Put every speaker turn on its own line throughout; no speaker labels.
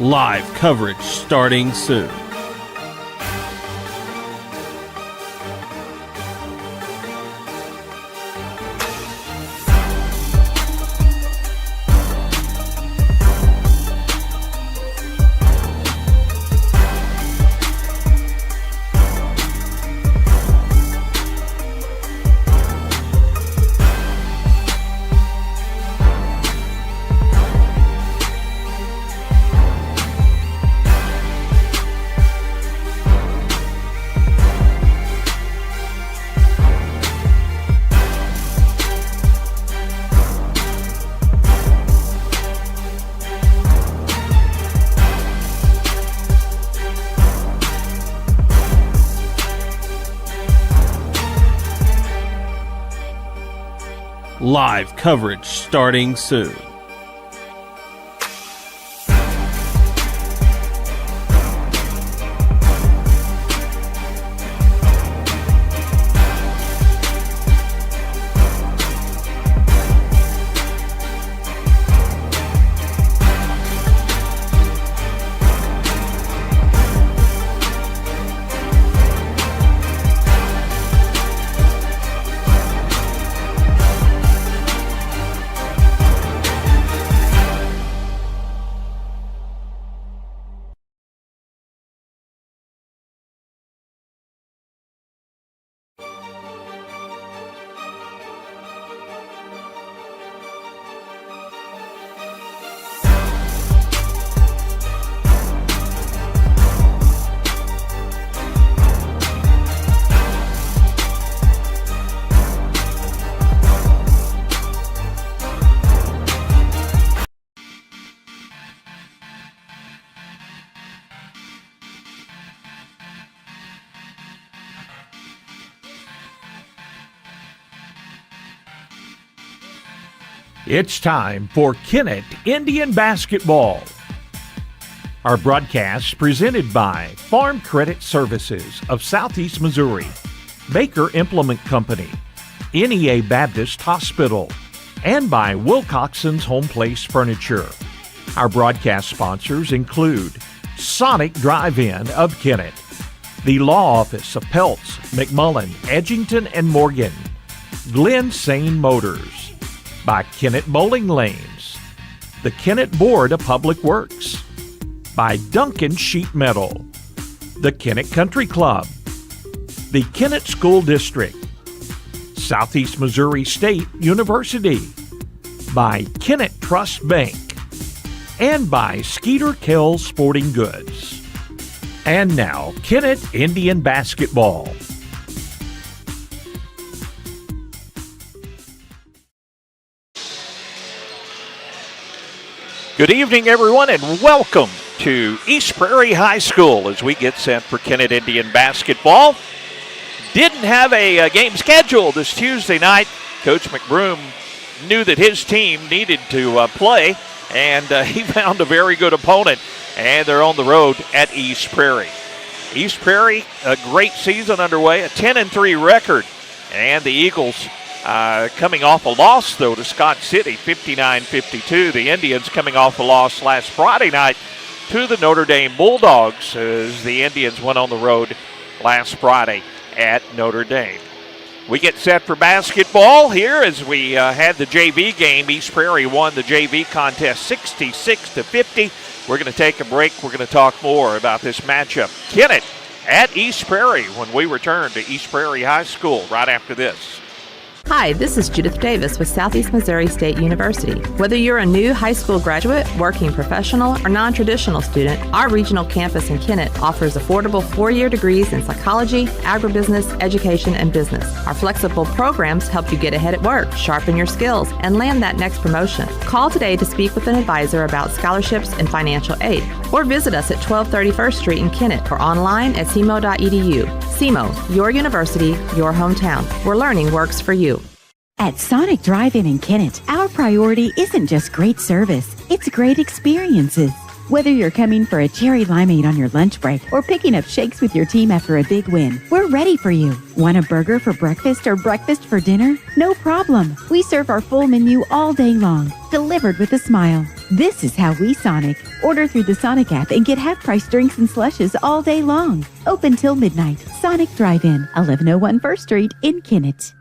Live coverage starting soon. Live coverage starting soon.
It's time for Kennett Indian Basketball. Our broadcast presented by Farm Credit Services of Southeast Missouri, Baker Implement Company, NEA Baptist Hospital, and by Wilcoxon's Home Place Furniture. Our broadcast sponsors include Sonic Drive-In of Kennett, the Law Office of Peltz, McMullen, Edgington, and Morgan, Glen Sane Motors, by Kennett Bowling Lanes, the Kennett Board of Public Works, by Duncan Sheet Metal, the Kennett Country Club, the Kennett School District, Southeast Missouri State University, by Kennett Trust Bank, and by Skeeter Kell Sporting Goods. And now, Kennett Indian Basketball.
Good evening, everyone, and welcome to East Prairie High School as we get set for Kennett Indian basketball. Didn't have a game scheduled this Tuesday night. Coach McBroom knew that his team needed to play, and he found a very good opponent, and they're on the road at East Prairie. East Prairie, a great season underway, a 10-3 record, and the Eagles coming off a loss, though, to Scott City, 59-52. The Indians coming off a loss last Friday night to the Notre Dame Bulldogs as the Indians went on the road last Friday at Notre Dame. We get set for basketball here as we had the JV game. East Prairie won the JV contest 66-50. We're going to take a break. We're going to talk more about this matchup. Kennett at East Prairie when we return to East Prairie High School right after this.
Hi, this is Judith Davis with Southeast Missouri State University. Whether you're a new high school graduate, working professional, or non-traditional student, our regional campus in Kennett offers affordable 4-year degrees in psychology, agribusiness, education, and business. Our flexible programs help you get ahead at work, sharpen your skills, and land that next promotion. Call today to speak with an advisor about scholarships and financial aid, or visit us at 1230 First Street in Kennett or online at cmo.edu. CMO, your university, your hometown, where learning works for you.
At Sonic Drive-In in Kennett, our priority isn't just great service, it's great experiences. Whether you're coming for a cherry limeade on your lunch break or picking up shakes with your team after a big win, we're ready for you. Want a burger for breakfast or breakfast for dinner? No problem. We serve our full menu all day long, delivered with a smile. This is how we Sonic. Order through the Sonic app and get half-price drinks and slushes all day long. Open till midnight. Sonic Drive-In, 1101 First Street in Kennett.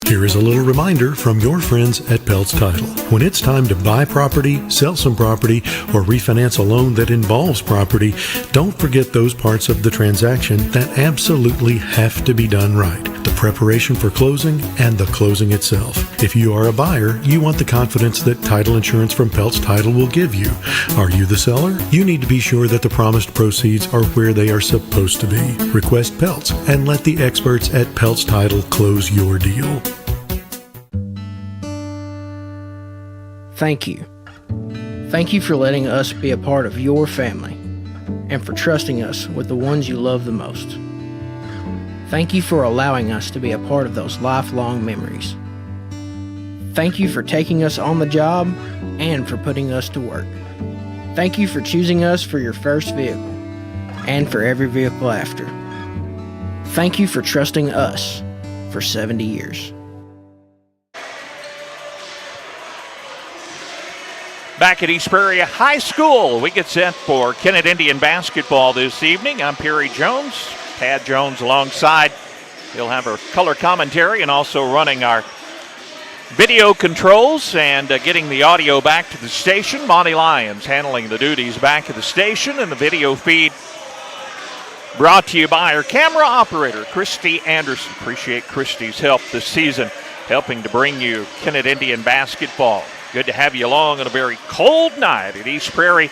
Here is a little reminder from your friends at Peltz Title. When it's time to buy property, sell some property, or refinance a loan that involves property, don't forget those parts of the transaction that absolutely have to be done right. The preparation for closing and the closing itself. If you are a buyer, you want the confidence that title insurance from Peltz Title will give you. Are you the seller? You need to be sure that the promised proceeds are where they are supposed to be. Request Peltz and let the experts at Peltz Title close your deal.
Thank you. Thank you for letting us be a part of your family and for trusting us with the ones you love the most. Thank you for allowing us to be a part of those lifelong memories. Thank you for taking us on the job and for putting us to work. Thank you for choosing us for your first vehicle and for every vehicle after. Thank you for trusting us for 70 years.
Back at East Prairie High School, we get set for Kennett Indian basketball this evening. I'm Perry Jones. Tad Jones alongside. He'll have our color commentary and also running our video controls and getting the audio back to the station. Monty Lyons handling the duties back at the station, and the video feed brought to you by our camera operator, Christy Anderson. Appreciate Christy's help this season, helping to bring you Kennett Indian basketball. Good to have you along on a very cold night at East Prairie.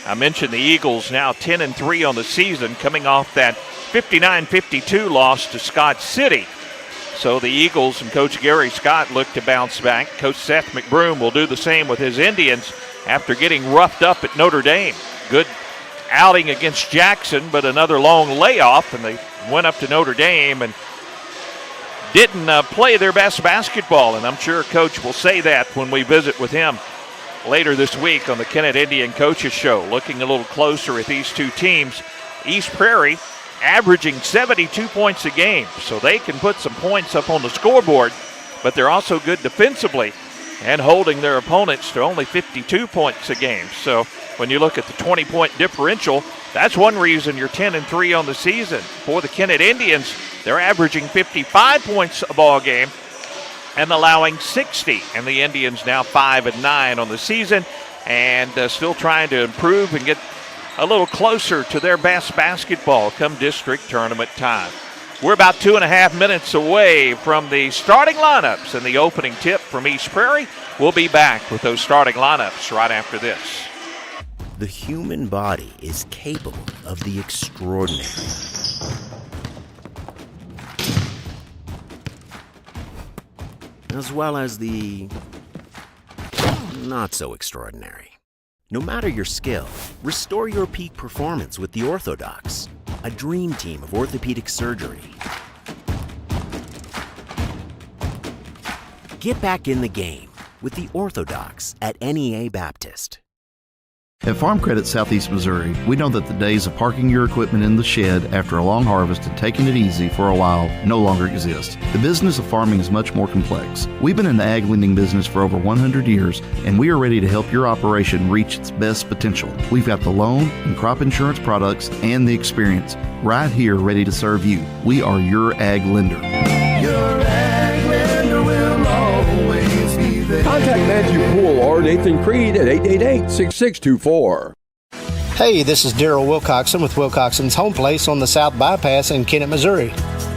I mentioned the Eagles now 10-3 on the season, coming off that 59-52 loss to Scott City. So the Eagles and Coach Gary Scott look to bounce back. Coach Seth McBroom will do the same with his Indians after getting roughed up at Notre Dame. Good outing against Jackson, but another long layoff, and they went up to Notre Dame and didn't play their best basketball, and I'm sure Coach will say that when we visit with him later this week on the Kennett Indian Coaches Show. Looking a little closer at these two teams, East Prairie averaging 72 points a game, so they can put some points up on the scoreboard, but they're also good defensively and holding their opponents to only 52 points a game. So when you look at the 20-point differential, that's one reason you're 10-3 on the season. For the Kennett Indians, they're averaging 55 points a ball game and allowing 60. And the Indians now 5-9 on the season, and still trying to improve and get a little closer to their best basketball come district tournament time. We're about 2.5 minutes away from the starting lineups and the opening tip from East Prairie. We'll be back with those starting lineups right after this.
The human body is capable of the extraordinary. As well as the not so extraordinary. No matter your skill, restore your peak performance with the Orthodox, a dream team of orthopedic surgery. Get back in the game with the Orthodox at NEA Baptist.
At Farm Credit Southeast Missouri, we know that the days of parking your equipment in the shed after a long harvest and taking it easy for a while no longer exist. The business of farming is much more complex. We've been in the ag lending business for over 100 years, and we are ready to help your operation reach its best potential. We've got the loan and crop insurance products and the experience right here ready to serve you. We are your ag lender.
Your ag lender will always be there.
Contact Matthew Poole or Nathan Creed at 888-6624.
Hey, this is Daryl Wilcoxon with Wilcoxon's Home Place on the South Bypass in Kennett, Missouri.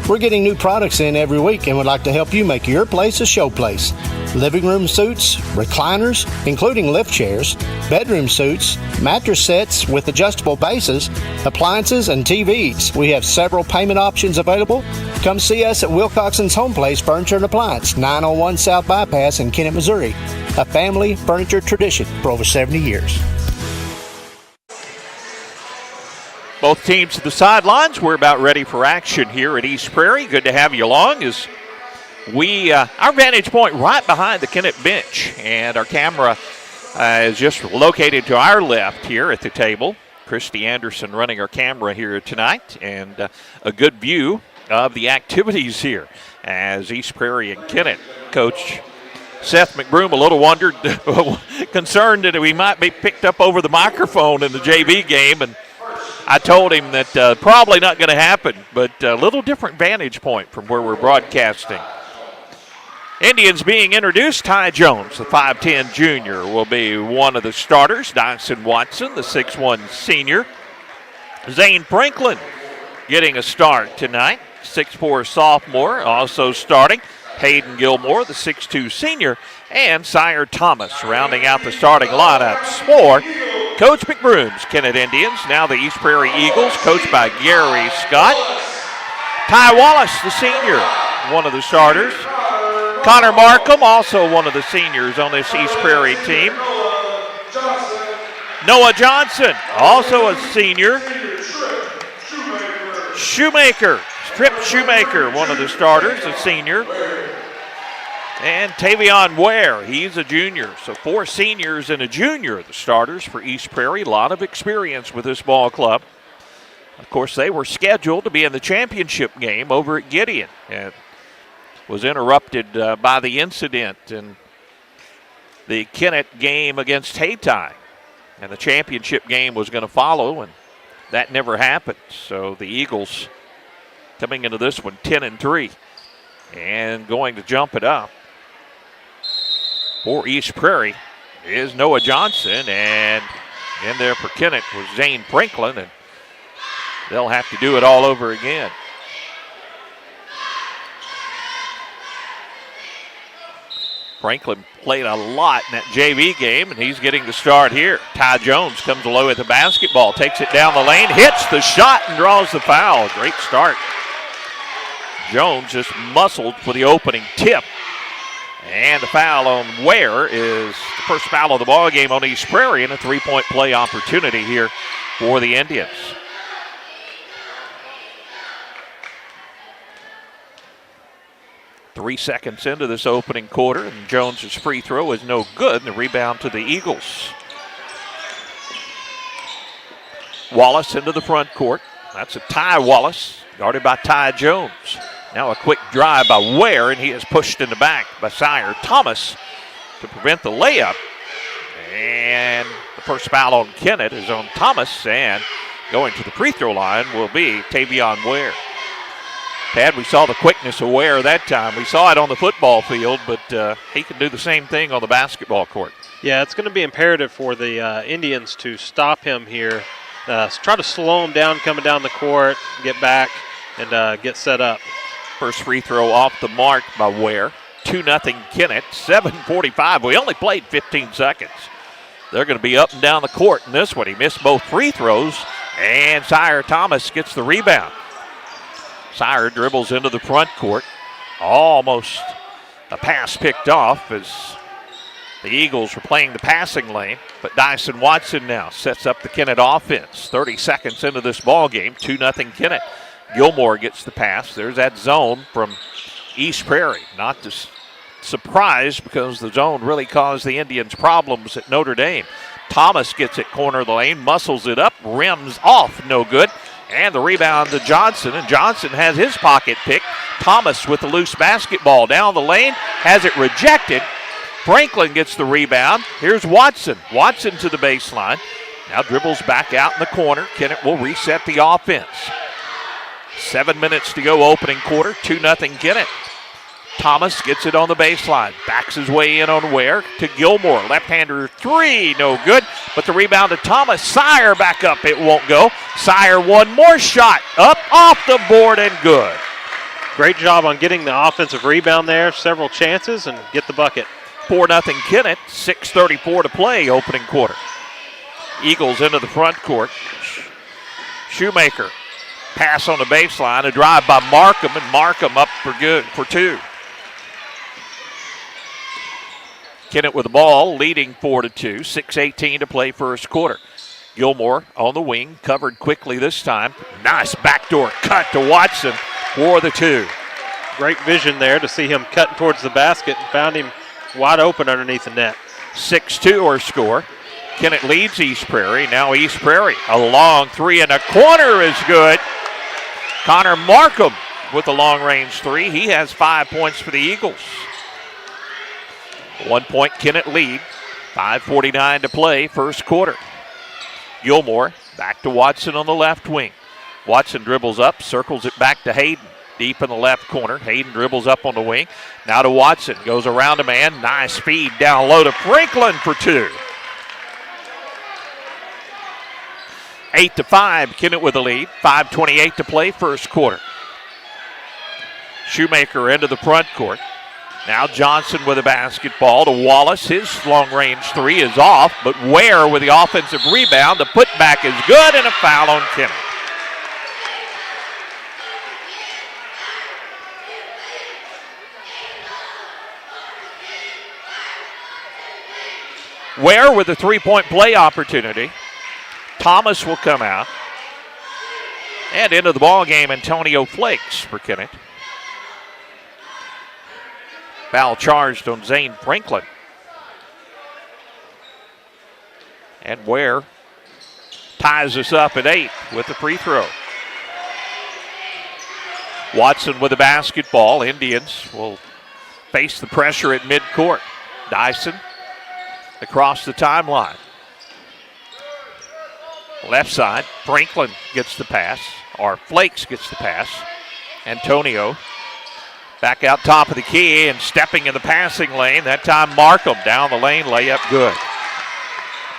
We're getting new products in every week and would like to help you make your place a show place. Living room suites, recliners, including lift chairs, bedroom suites, mattress sets with adjustable bases, appliances, and TVs. We have several payment options available. Come see us at Wilcoxon's Home Place Furniture and Appliance, 901 South Bypass in Kennett, Missouri. A family furniture tradition for over 70 years.
Both teams to the sidelines. We're about ready for action here at East Prairie. Good to have you along as we, our vantage point right behind the Kennett bench, and our camera is just located to our left here at the table. Christy Anderson running our camera here tonight, and a good view of the activities here as East Prairie and Kennett. Coach Seth McBroom a little concerned that we might be picked up over the microphone in the JV game, and I told him that probably not going to happen, but a little different vantage point from where we're broadcasting. Indians being introduced. Ty Jones, the 5'10 junior, will be one of the starters. Dyson Watson, the 6'1 senior. Zane Franklin getting a start tonight. 6'4 sophomore also starting. Hayden Gilmore, the 6'2 senior. And Sire Thomas rounding out the starting lineups for Coach McBroom's Kennett Indians. Now the East Prairie Eagles, coached by Gary Scott. Ty Wallace, the senior, one of the starters. Connor Markham, also one of the seniors on this East Prairie team. Noah Johnson, also a senior. Trip Shoemaker, one of the starters, a senior. And Tavion Ware, he's a junior. So 4 seniors and a junior, the starters for East Prairie. A lot of experience with this ball club. Of course, they were scheduled to be in the championship game over at Gideon. And was interrupted by the incident in the Kennett game against Hayti. And the championship game was going to follow, and that never happened. So the Eagles coming into this one 10-3 and going to jump it up. For East Prairie is Noah Johnson, and in there for Kennett was Zane Franklin, and they'll have to do it all over again. Franklin played a lot in that JV game, and he's getting the start here. Ty Jones comes away with the basketball, takes it down the lane, hits the shot, and draws the foul. Great start. Jones just muscled for the opening tip. And the foul on Ware is the first foul of the ball game on East Prairie, and a 3-point play opportunity here for the Indians. Three seconds into this opening quarter, and Jones's free throw is no good, and the rebound to the Eagles. Wallace into the front court. That's a Ty Wallace, guarded by Ty Jones. Now a quick drive by Ware, and he is pushed in the back by Sire Thomas to prevent the layup. And the first foul on Kennett is on Thomas, and going to the free throw line will be Tavion Ware. Tad, we saw the quickness of Ware that time. We saw it on the football field, but he can do the same thing on the basketball court.
Yeah, it's going to be imperative for the Indians to stop him here. Try to slow him down coming down the court, get back, and get set up.
First free throw off the mark by Ware. 2-0 Kennett, 7:45. We only played 15 seconds. They're going to be up and down the court in this one. He missed both free throws, and Sire Thomas gets the rebound. Sire dribbles into the front court. Almost a pass picked off as the Eagles were playing the passing lane. But Dyson Watson now sets up the Kennett offense. 30 seconds into this ball game, 2-0 Kennett. Gilmore gets the pass. There's that zone from East Prairie. Not surprised because the zone really caused the Indians problems at Notre Dame. Thomas gets it corner of the lane, muscles it up, rims off, no good. And the rebound to Johnson, and Johnson has his pocket picked. Thomas with the loose basketball down the lane, has it rejected. Franklin gets the rebound. Here's Watson. Watson to the baseline. Now dribbles back out in the corner. Kennett will reset the offense. 7 minutes to go, opening quarter, 2-0 Kennett. Thomas gets it on the baseline, backs his way in on Ware to Gilmore. Left-hander three, no good, but the rebound to Thomas. Sire back up, it won't go. Sire one more shot, up, off the board, and good.
Great job on getting the offensive rebound there, several chances, and get the bucket.
4-0 Kennett, 6:34 to play, opening quarter. Eagles into the front court. Shoemaker, pass on the baseline, a drive by Markham, and Markham up for good for two. Kennett with the ball, leading 4-2, 6:18 to play first quarter. Gilmore on the wing, covered quickly this time. Nice backdoor cut to Watson for the two.
Great vision there to see him cutting towards the basket and found him wide open underneath the net.
6-2 our score. Kennett leads East Prairie. Now East Prairie, a long three in the corner is good. Connor Markham with the long-range three. He has 5 points for the Eagles. 1 point Kennett lead. 5:49 to play, first quarter. Gilmore back to Watson on the left wing. Watson dribbles up, circles it back to Hayden. Deep in the left corner. Hayden dribbles up on the wing. Now to Watson. Goes around a man. Nice feed down low to Franklin for 2. 8-5. Kennett with the lead. 5:28 to play, first quarter. Shoemaker into the front court. Now Johnson with a basketball to Wallace. His long-range three is off, but Ware with the offensive rebound. The putback is good, and a foul on Kennett. Ware with a three-point play opportunity. Thomas will come out. And into the ball game, Antonio Flakes for Kennett. Foul charged on Zane Franklin. And Ware ties us up at 8 with the free throw. Watson with the basketball. Indians will face the pressure at midcourt. Dyson across the timeline. Left side, Franklin gets the pass, or Flakes gets the pass. Antonio back out top of the key and stepping in the passing lane. That time Markham down the lane, layup good.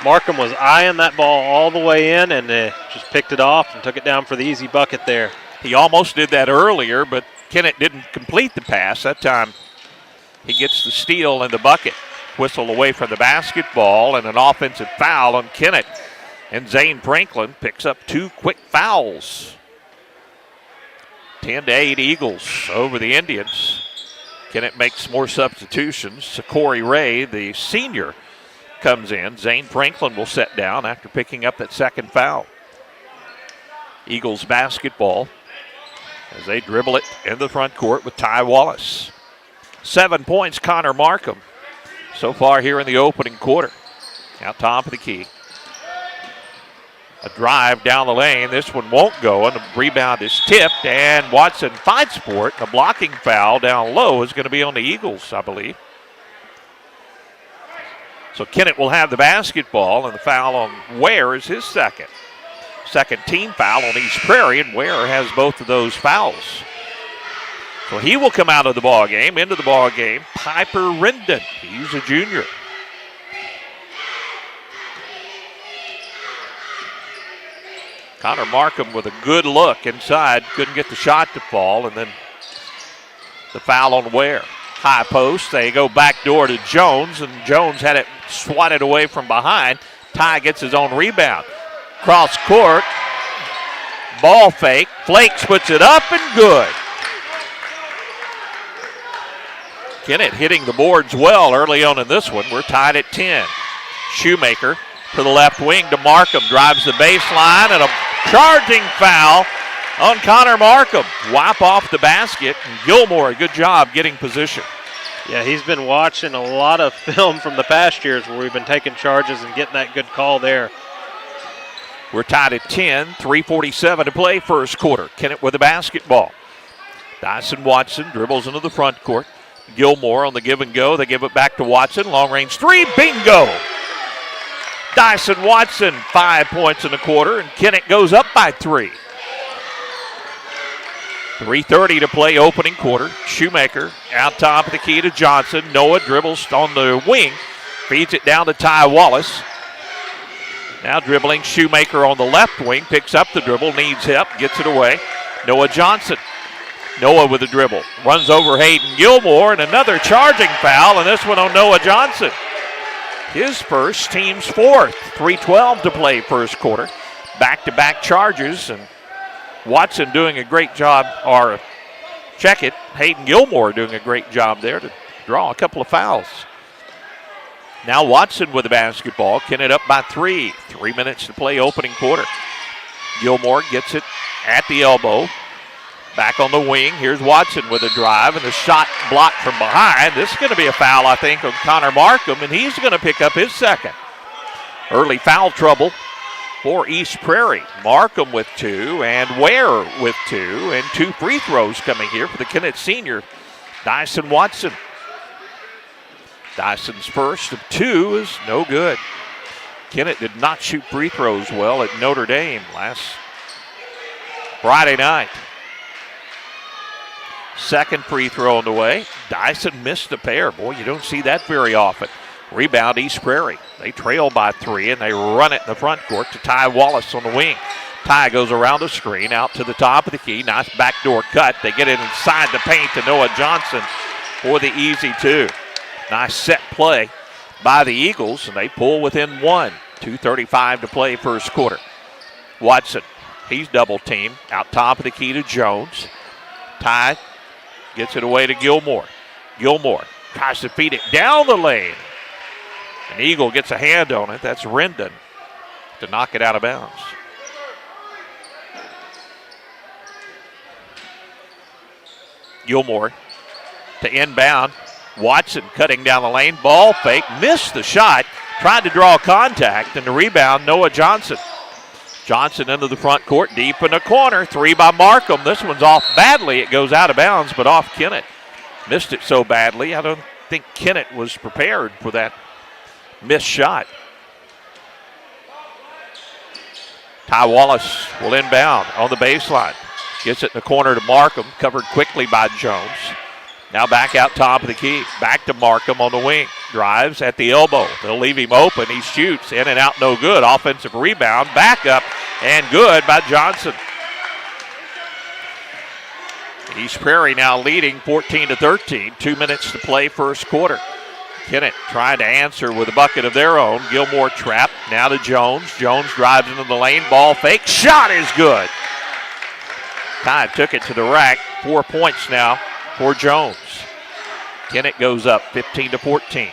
Markham was eyeing that ball all the way in and just picked it off and took it down for the easy bucket there.
He almost did that earlier, but Kennett didn't complete the pass. That time he gets the steal and the bucket. Whistle away from the basketball and an offensive foul on Kennett. And Zane Franklin picks up 2 quick fouls. 10-8 Eagles over the Indians. Kennett makes more substitutions. Corey Ray, the senior, comes in. Zane Franklin will set down after picking up that second foul. Eagles basketball as they dribble it in the front court with Ty Wallace. 7 points, Connor Markham, so far here in the opening quarter. Out top of the key. A drive down the lane. This one won't go, and the rebound is tipped, and Watson fights for it. A blocking foul down low is going to be on the Eagles, I believe. So Kennett will have the basketball, and the foul on Ware is his second. Second team foul on East Prairie, and Ware has both of those fouls. So he will come out of the ball game. Into the ball game, Piper Rendon. He's a junior. Connor Markham with a good look inside. Couldn't get the shot to fall, and then the foul on Ware. High post. They go back door to Jones, and Jones had it swatted away from behind. Ty gets his own rebound. Cross court. Ball fake. Flakes puts it up and good. Kennett hitting the boards well early on in this one. We're tied at 10. Shoemaker to the left wing to Markham. Drives the baseline, and a charging foul on Connor Markham. Wipe off the basket, and Gilmore, a good job getting position.
Yeah, he's been watching a lot of film from the past years where we've been taking charges and getting that good call there.
We're tied at 10, 3:47 to play, first quarter. Kennett with the basketball. Dyson Watson dribbles into the front court. Gilmore on the give and go. They give it back to Watson. Long range three, bingo! Dyson Watson, 5 points in the quarter, and Kennett goes up by 3. 3:30 to play, opening quarter. Shoemaker out top of the key to Johnson. Noah dribbles on the wing, feeds it down to Ty Wallace. Now dribbling, Shoemaker on the left wing, picks up the dribble, needs help, gets it away. Noah Johnson. Noah with the dribble, runs over Hayden Gilmore, and another charging foul, and this one on Noah Johnson. His first, team's fourth. 3:12 to play, first quarter. Back-to-back charges, and Watson doing a great job, or check it, Hayden Gilmore doing a great job there to draw a couple of fouls. Now Watson with the basketball. Kennett up by 3. 3 minutes to play, opening quarter. Gilmore gets it at the elbow. Back on the wing. Here's Watson with a drive, and the shot blocked from behind. This is going to be a foul, I think, on Connor Markham, and he's going to pick up his second. Early foul trouble for East Prairie. Markham with 2, and Ware with 2, and 2 free throws coming here for the Kennett senior, Dyson Watson. Dyson's first of 2 is no good. Kennett did not shoot free throws well at Notre Dame last Friday night. Second free throw on the way. Dyson missed a pair. Boy, you don't see that very often. Rebound East Prairie. They trail by 3 and they run it in the front court to Ty Wallace on the wing. Ty goes around the screen out to the top of the key. Nice backdoor cut. They get it inside the paint to Noah Johnson for the easy 2. Nice set play by the Eagles, and they pull within 1. 2:35 to play first quarter. Watson, he's double teamed. Out top of the key to Jones. Ty gets it away to Gilmore. Gilmore tries to feed it down the lane. An Eagle gets a hand on it. That's Rendon to knock it out of bounds. Gilmore to inbound. Watson cutting down the lane. Ball fake. Missed the shot. Tried to draw contact. And the rebound, Noah Johnson. Johnson into the front court. Deep in the corner. 3 by Markham. This one's off badly. It goes out of bounds, but off Kennett. Missed it so badly. I don't think Kennett was prepared for that missed shot. Ty Wallace will inbound on the baseline. Gets it in the corner to Markham. Covered quickly by Jones. Now back out top of the key. Back to Markham on the wing. Drives at the elbow. They'll leave him open. He shoots. In and out, no good. Offensive rebound. Back up and good by Johnson. East Prairie now leading 14-13. 2 minutes to play first quarter. Kennett trying to answer with a bucket of their own. Gilmore trapped. Now to Jones. Jones drives into the lane. Ball fake. Shot is good. Ty took it to the rack. 4 points now for Jones. Kennett goes up 15-14.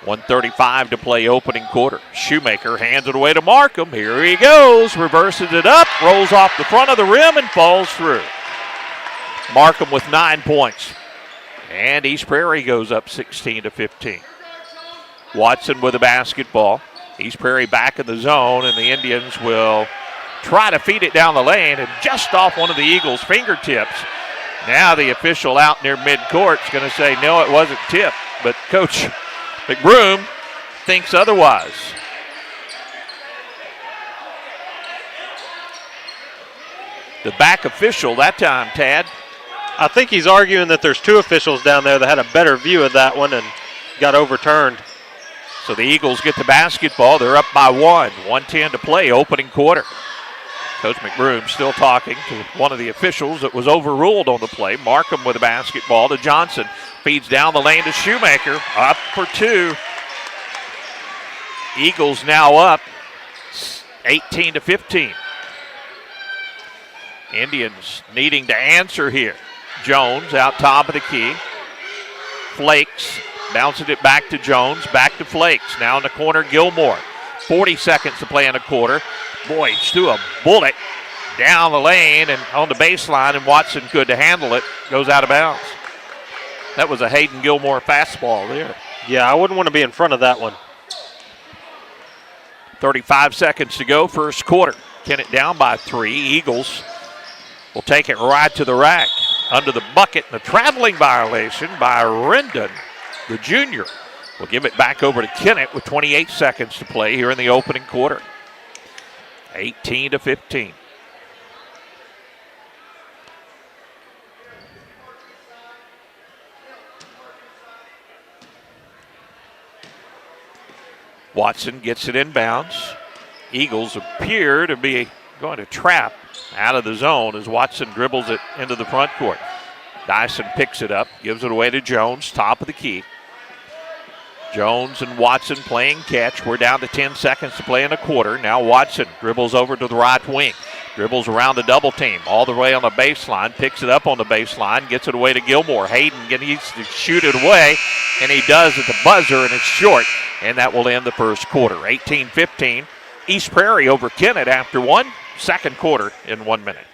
1:35 to play opening quarter. Shoemaker hands it away to Markham. Here he goes. Reverses it up. Rolls off the front of the rim and falls through. Markham with 9 points. And East Prairie goes up 16-15. Watson with the basketball. East Prairie back in the zone, and the Indians will try to feed it down the lane, and just off one of the Eagles' fingertips. Now the official out near midcourt is going to say, no, it wasn't tipped. But Coach McBroom thinks otherwise. The back official that time, Tad.
I think he's arguing that there's 2 officials down there that had a better view of that one and got overturned.
So the Eagles get the basketball. They're up by 1. 1:10 to play, opening quarter. Coach McBroom still talking to one of the officials that was overruled on the play. Markham with the basketball to Johnson. Feeds down the lane to Shoemaker. Up for 2. Eagles now up 18-15. Indians needing to answer here. Jones out top of the key. Flakes bouncing it back to Jones. Back to Flakes. Now in the corner, Gilmore. 40 seconds to play in the quarter. Boy, he threw a bullet down the lane and on the baseline, and Watson could handle it. Goes out of bounds. That was a Hayden Gilmore fastball there.
Yeah, I wouldn't want to be in front of that one.
35 seconds to go, first quarter. Kennett down by 3. Eagles will take it right to the rack. Under the bucket, and a traveling violation by Rendon, the junior. We'll give it back over to Kennett with 28 seconds to play here in the opening quarter. 18-15. Watson gets it inbounds. Eagles appear to be going to trap out of the zone as Watson dribbles it into the front court. Dyson picks it up, gives it away to Jones, top of the key. Jones and Watson playing catch. We're down to 10 seconds to play in a quarter. Now Watson dribbles over to the right wing. Dribbles around the double team all the way on the baseline. Picks it up on the baseline. Gets it away to Gilmore. Hayden needs to shoot it away, and he does at the buzzer, and it's short. And that will end the first quarter. 18-15. East Prairie over Kennett after 1. Second quarter in 1 minute.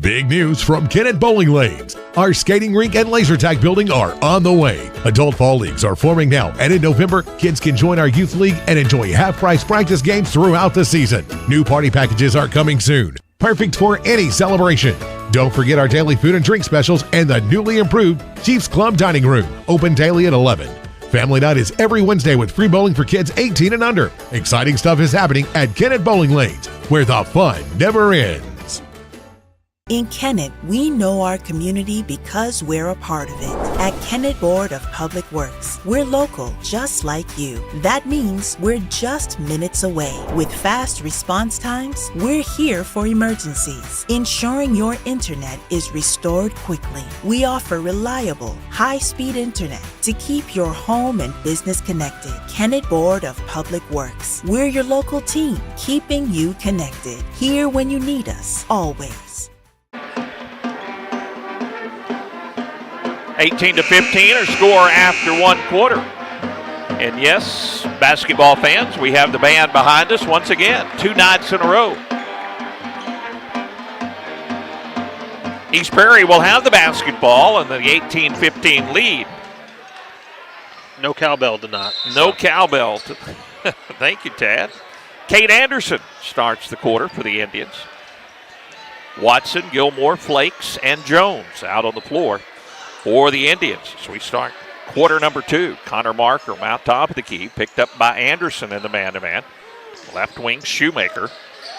Big news from Kennett Bowling Lanes. Our skating rink and laser tag building are on the way. Adult fall leagues are forming now, and in November, kids can join our youth league and enjoy half-price practice games throughout the season. New party packages are coming soon, perfect for any celebration. Don't forget our daily food and drink specials and the newly improved Chiefs Club Dining Room, open daily at 11. Family Night is every Wednesday with free bowling for kids 18 and under. Exciting stuff is happening at Kennett Bowling Lanes, where the fun never ends.
In Kennett, we know our community because we're a part of it. At Kennett Board of Public Works, we're local, just like you. That means we're just minutes away. With fast response times, we're here for emergencies, ensuring your internet is restored quickly. We offer reliable, high-speed internet to keep your home and business connected. Kennett Board of Public Works, we're your local team, keeping you connected. Here when you need us, always.
18-15 our score after one quarter. And yes, basketball fans, we have the band behind us once again, 2 nights in a row. East Prairie will have the basketball and the 18-15 lead.
No cowbell tonight.
No cowbell. Thank you, Tad. Kate Anderson starts the quarter for the Indians. Watson, Gilmore, Flakes, and Jones out on the floor for the Indians. So we start quarter number 2. Connor Markham out top of the key, picked up by Anderson in the man-to-man. Left wing Shoemaker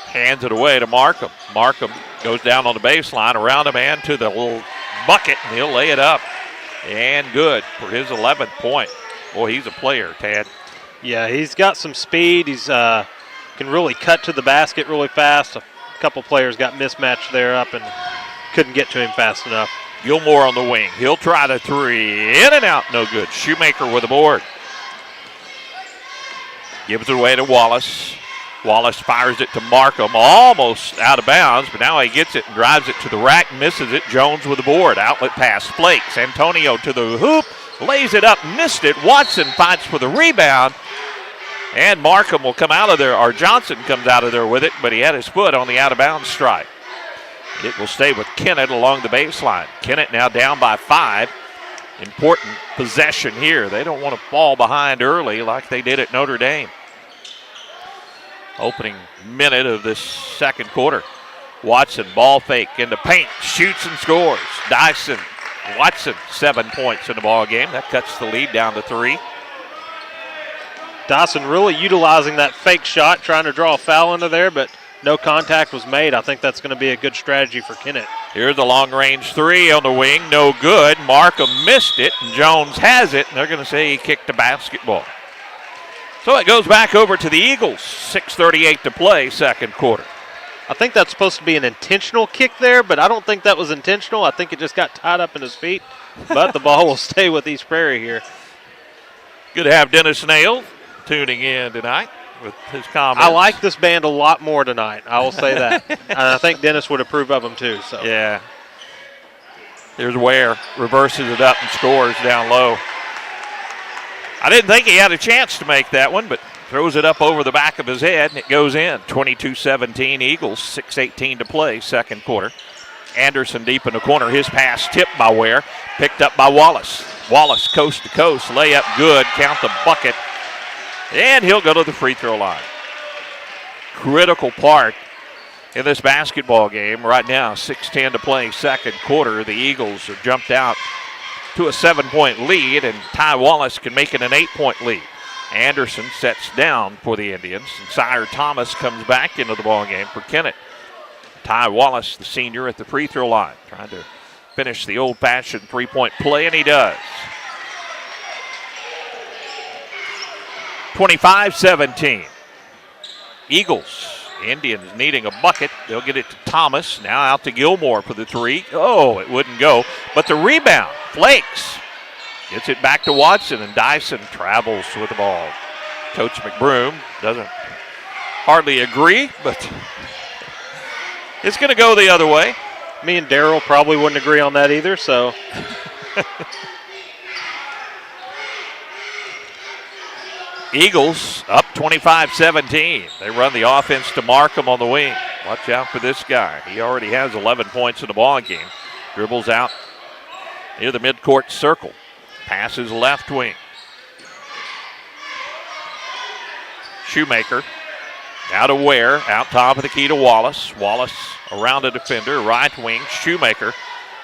hands it away to Markham. Markham goes down on the baseline, around a man to the little bucket, and he'll lay it up. And good for his 11th point. Boy, he's a player, Tad.
Yeah, he's got some speed. He's can really cut to the basket really fast. A couple players got mismatched there up and couldn't get to him fast enough.
Gilmore on the wing. He'll try the 3. In and out. No good. Shoemaker with a board. Gives it away to Wallace. Wallace fires it to Markham. Almost out of bounds, but now he gets it and drives it to the rack. Misses it. Jones with the board. Outlet pass. Flakes. Antonio to the hoop. Lays it up. Missed it. Watson fights for the rebound. And Markham will come out of there. Or Johnson comes out of there with it, but he had his foot on the out-of-bounds strike. It will stay with Kennett along the baseline. Kennett now down by 5. Important possession here. They don't want to fall behind early like they did at Notre Dame. Opening minute of this second quarter. Watson, ball fake into paint, shoots and scores. Dyson, Watson, 7 points in the ball game. That cuts the lead down to 3.
Dyson really utilizing that fake shot, trying to draw a foul into there, but no contact was made. I think that's going to be a good strategy for Kennett.
Here's the long-range 3 on the wing. No good. Markham missed it, and Jones has it, and they're going to say he kicked the basketball. So it goes back over to the Eagles. 6:38 to play, second quarter.
I think that's supposed to be an intentional kick there, but I don't think that was intentional. I think it just got tied up in his feet. But the ball will stay with East Prairie here.
Good to have Dennis Nail tuning in tonight with his comments.
I like this band a lot more tonight. I will say that. And I think Dennis would approve of them too. So
yeah. Here's Ware, reverses it up and scores down low. I didn't think he had a chance to make that one, but throws it up over the back of his head and it goes in. 22-17 Eagles, 6:18 to play, second quarter. Anderson deep in the corner. His pass tipped by Ware, picked up by Wallace. Wallace coast to coast, layup good, count the bucket. And he'll go to the free throw line. Critical part in this basketball game right now. 6:10 to play, second quarter. The Eagles have jumped out to a 7-point lead, and Ty Wallace can make it an 8-point lead. Anderson sets down for the Indians, and Sire Thomas comes back into the ball game for Kennett. Ty Wallace, the senior, at the free throw line, trying to finish the old-fashioned three-point play, and he does. 25-17. Eagles. Indians needing a bucket. They'll get it to Thomas. Now out to Gilmore for the 3. Oh, it wouldn't go. But the rebound, Flakes. Gets it back to Watson, and Dyson travels with the ball. Coach McBroom doesn't hardly agree, but it's going to go the other way.
Me and Darryl probably wouldn't agree on that either, so.
Eagles up 25-17. They run the offense to Markham on the wing. Watch out for this guy. He already has 11 points in the ball game. Dribbles out near the midcourt circle. Passes left wing. Shoemaker out of Ware, out top of the key to Wallace. Wallace around the defender, right wing. Shoemaker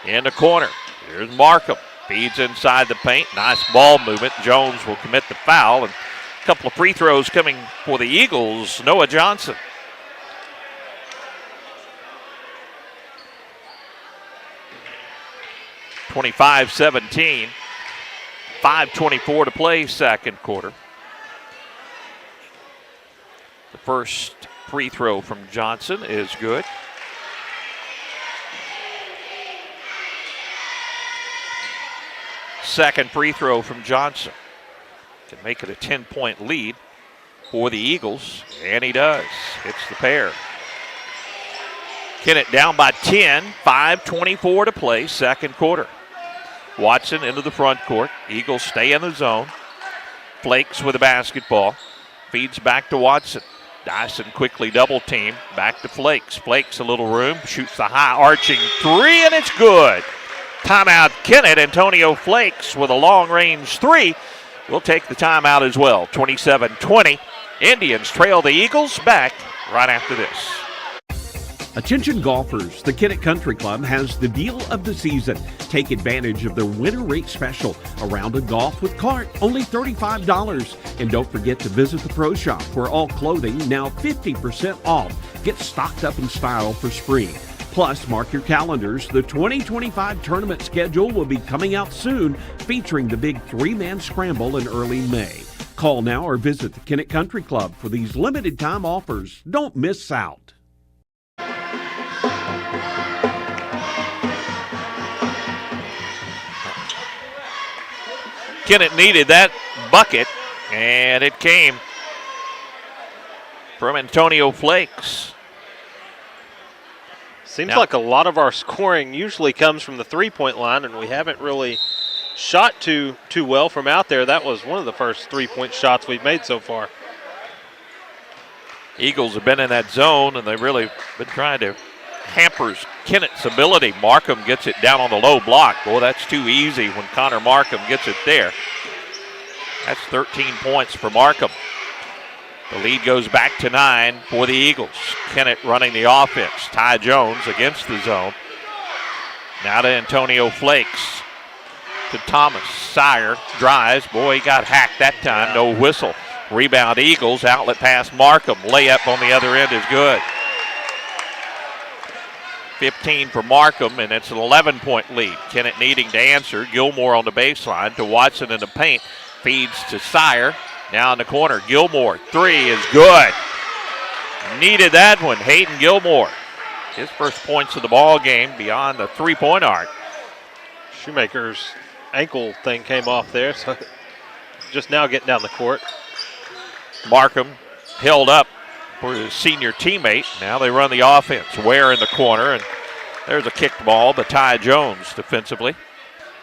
in the corner. Here's Markham. Feeds inside the paint. Nice ball movement. Jones will commit the foul. And a couple of free throws coming for the Eagles. Noah Johnson. (25-17). 5:24 to play, second quarter. The first free throw from Johnson is good. Second free throw from Johnson can make it a 10-point lead for the Eagles, and he does. Hits the pair. Kennett down by 10, 5:24 to play, second quarter. Watson into the front court. Eagles stay in the zone. Flakes with the basketball. Feeds back to Watson. Dyson quickly double team. Back to Flakes. Flakes a little room. Shoots the high arching three, and it's good. Timeout Kennett. Antonio Flakes with a long range three will take the timeout as well. 27-20. Indians trail the Eagles. Back right after this.
Attention golfers, the Kennett Country Club has the deal of the season. Take advantage of their winter rate special. A round of golf with cart, only $35. And don't forget to visit the Pro Shop, where all clothing now 50% off. Get stocked up in style for spring. Plus, mark your calendars, the 2025 tournament schedule will be coming out soon, featuring the big three-man scramble in early May. Call now or visit the Kennett Country Club for these limited time offers. Don't miss out.
Kennett needed that bucket, and it came from Antonio Flakes.
Seems like a lot of our scoring usually comes from the three-point line, and we haven't really shot too well from out there. That was one of the first three-point shots we've made so far.
Eagles have been in that zone, and they've really been trying to hamper Kennett's ability. Markham gets it down on the low block. Boy, that's too easy when Connor Markham gets it there. That's 13 points for Markham. The lead goes back to 9 for the Eagles. Kennett running the offense. Ty Jones against the zone. Now to Antonio Flakes. To Thomas. Sire drives. Boy, he got hacked that time. No whistle. Rebound Eagles. Outlet pass Markham. Layup on the other end is good. 15 for Markham, and it's an 11-point lead. Kennett needing to answer. Gilmore on the baseline to Watson in the paint. Feeds to Sire. Now in the corner. Gilmore. Three is good. Needed that one. Hayden Gilmore. His first points of the ball game beyond the three-point arc.
Shoemaker's ankle thing came off there, so just now getting down the court.
Markham held up for his senior teammate. Now they run the offense. Ware in the corner, and there's a kicked ball to Ty Jones defensively.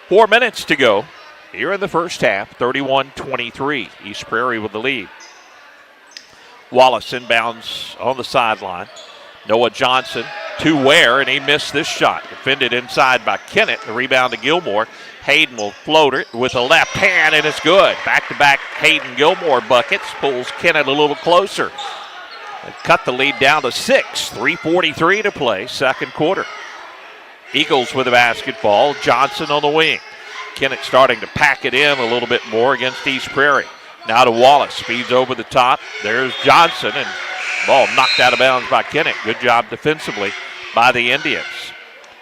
4 minutes to go here in the first half. 31-23. East Prairie with the lead. Wallace inbounds on the sideline. Noah Johnson to Ware, and he missed this shot. Defended inside by Kennett. The rebound to Gilmore. Hayden will float it with a left hand, and it's good. Back-to-back Hayden Gilmore buckets. Pulls Kennett a little closer. And cut the lead down to 6. 3:43 to play, second quarter. Eagles with the basketball. Johnson on the wing. Kennett starting to pack it in a little bit more against East Prairie. Now to Wallace. Speeds over the top. There's Johnson, and ball knocked out of bounds by Kennett. Good job defensively by the Indians.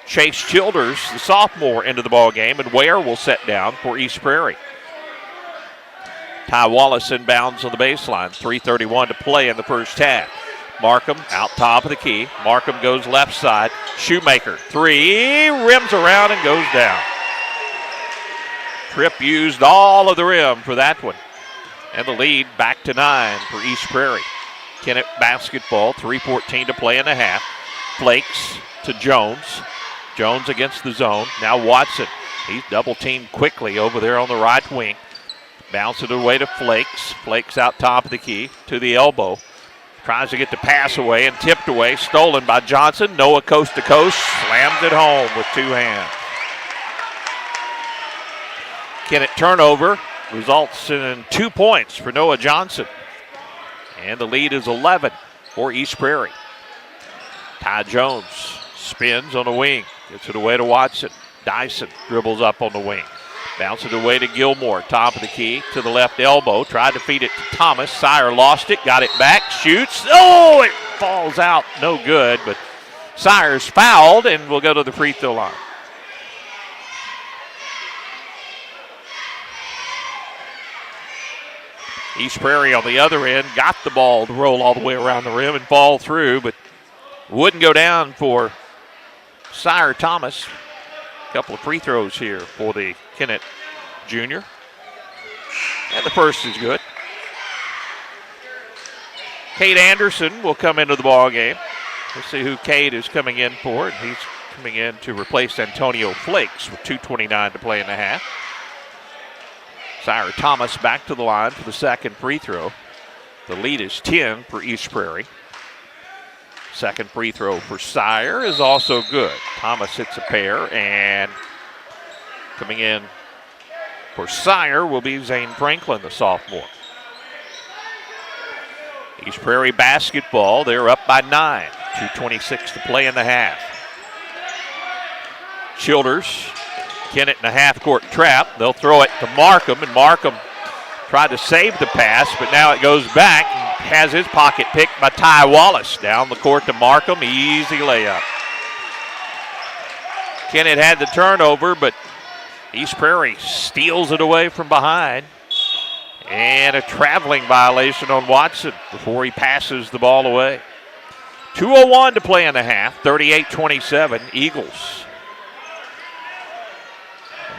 Chase Childers, the sophomore, into the ball game, and Ware will set down for East Prairie. Ty Wallace inbounds on the baseline. 3:31 to play in the first half. Markham out top of the key. Markham goes left side. Shoemaker, three, rims around and goes down. Tripp used all of the rim for that one. And the lead back to 9 for East Prairie. Kennett basketball, 3:14 to play in the half. Flakes to Jones. Jones against the zone. Now Watson. He's double teamed quickly over there on the right wing. Bounce it away to Flakes. Flakes out top of the key to the elbow. Tries to get the pass away and tipped away. Stolen by Johnson. Noah coast to coast. Slams it home with two hands. Kennett turnover results in 2 points for Noah Johnson. And the lead is 11 for East Prairie. Ty Jones spins on the wing. Gets it away to Watson. Dyson dribbles up on the wing. Bounces away to Gilmore, top of the key, to the left elbow. Tried to feed it to Thomas. Sire lost it, got it back, shoots. Oh, it falls out, no good, but Sire's fouled and will go to the free throw line. East Prairie on the other end got the ball to roll all the way around the rim and fall through, but wouldn't go down for Sire Thomas. A couple of free throws here for the Kennett junior. And the first is good. Cade Anderson will come into the ball game. Let's see who Cade is coming in for. And he's coming in to replace Antonio Flakes with 2:29 to play in the half. Sire Thomas back to the line for the second free throw. The lead is 10 for East Prairie. Second free throw for Sire is also good. Thomas hits a pair, and coming in for Sire will be Zane Franklin, the sophomore. East Prairie basketball, they're up by 9. 2:26 to play in the half. Childers, Kennett in a half-court trap. They'll throw it to Markham, and Markham tried to save the pass, but now it goes back and has his pocket picked by Ty Wallace. Down the court to Markham, easy layup. Kennett had the turnover, but East Prairie steals it away from behind. And a traveling violation on Watson before he passes the ball away. 2:01 to play in the half, 38-27, Eagles.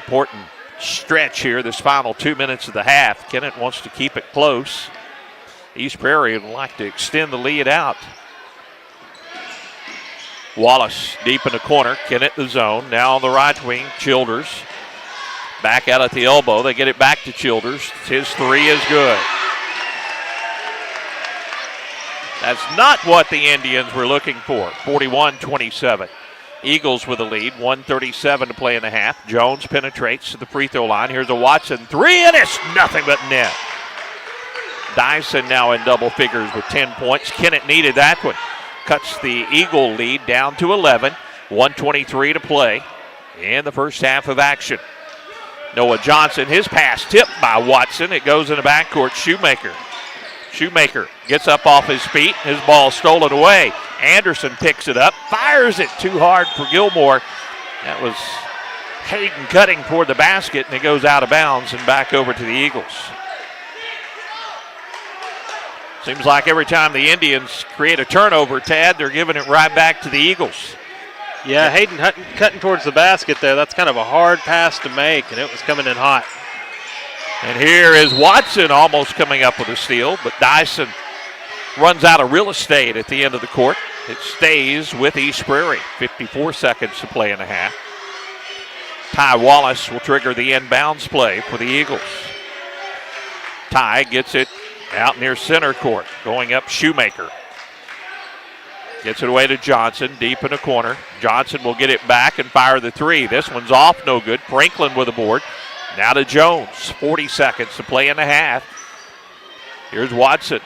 Important stretch here, this final 2 minutes of the half. Kennett wants to keep it close. East Prairie would like to extend the lead out. Wallace deep in the corner, Kennett the zone. Now on the right wing, Childers. Back out at the elbow, they get it back to Childers. His three is good. That's not what the Indians were looking for, 41-27. Eagles with a lead, 1:37 to play in the half. Jones penetrates to the free throw line. Here's a Watson three, and it's nothing but net. Dyson now in double figures with 10 points. Kennett needed that one. Cuts the Eagle lead down to 11. 1:23 to play in the first half of action. Noah Johnson, his pass tipped by Watson. It goes in the backcourt. Shoemaker gets up off his feet. His ball stolen away. Anderson picks it up, fires it too hard for Gilmore. That was Hayden cutting toward the basket, and it goes out of bounds and back over to the Eagles. Seems like every time the Indians create a turnover, Tad, they're giving it right back to the Eagles.
Yeah, Hayden cutting towards the basket there. That's kind of a hard pass to make, and it was coming in hot.
And here is Watson almost coming up with a steal, but Dyson runs out of real estate at the end of the court. It stays with East Prairie. 54 seconds to play in the half. Ty Wallace will trigger the inbounds play for the Eagles. Ty gets it out near center court, going up Shoemaker. Gets it away to Johnson, deep in the corner. Johnson will get it back and fire the three. This one's off, no good. Franklin with a board. Now to Jones, 40 seconds to play in the half. Here's Watson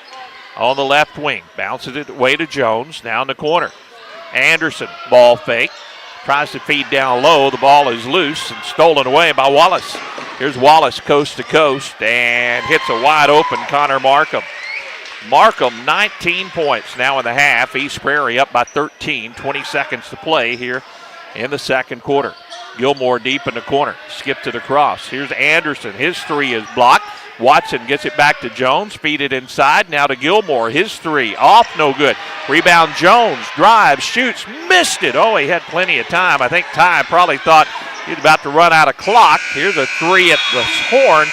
on the left wing. Bounces it away to Jones, now in the corner. Anderson, ball fake. Tries to feed down low. The ball is loose and stolen away by Wallace. Here's Wallace coast to coast and hits a wide open Connor Markham. Markham, 19 points now in the half. East Prairie up by 13. 20 seconds to play here in the second quarter. Gilmore deep in the corner. Skipped it across. Here's Anderson. His three is blocked. Watson gets it back to Jones. Feed it inside. Now to Gilmore. His three off. No good. Rebound Jones. Drives. Shoots. Missed it. Oh, he had plenty of time. I think Ty probably thought he was about to run out of clock. Here's a three at the horn.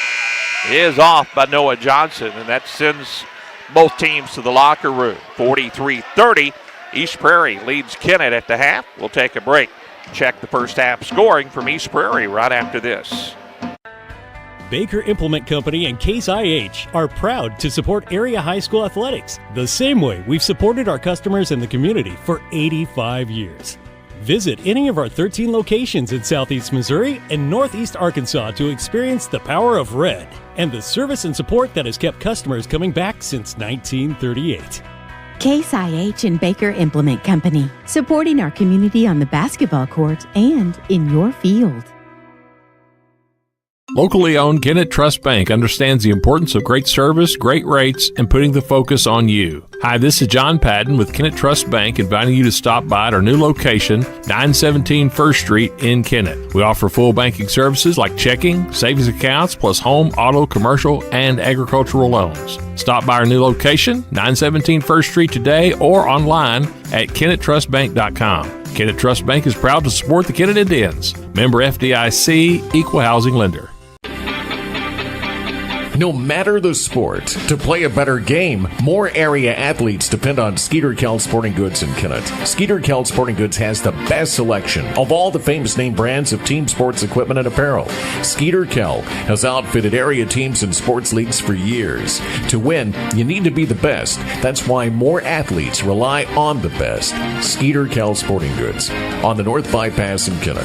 It is off by Noah Johnson, and that sends both teams to the locker room. 43-30. East Prairie leads Kennett at the half. We'll take a break. Check the first half scoring from East Prairie right after this.
Baker Implement Company and Case IH are proud to support area high school athletics the same way we've supported our customers in the community for 85 years. Visit any of our 13 locations in Southeast Missouri and Northeast Arkansas to experience the power of red and the service and support that has kept customers coming back since 1938.
Case IH and Baker Implement Company, supporting our community on the basketball court and in your field.
Locally owned Kennett Trust Bank understands the importance of great service, great rates, and putting the focus on you. Hi, this is John Patton with Kennett Trust Bank, inviting you to stop by at our new location, 917 First Street in Kennett. We offer full banking services like checking, savings accounts, plus home, auto, commercial, and agricultural loans. Stop by our new location, 917 First Street today, or online at KennettTrustBank.com. Kennett Trust Bank is proud to support the Kennett Indians. Member FDIC, Equal Housing Lender.
No matter the sport, to play a better game, more area athletes depend on Skeeter Kell Sporting Goods in Kennett. Skeeter Kell Sporting Goods has the best selection of all the famous name brands of team sports equipment and apparel. Skeeter Kell has outfitted area teams and sports leagues for years. To win, you need to be the best. That's why more athletes rely on the best. Skeeter Kell Sporting Goods on the North Bypass in Kennett.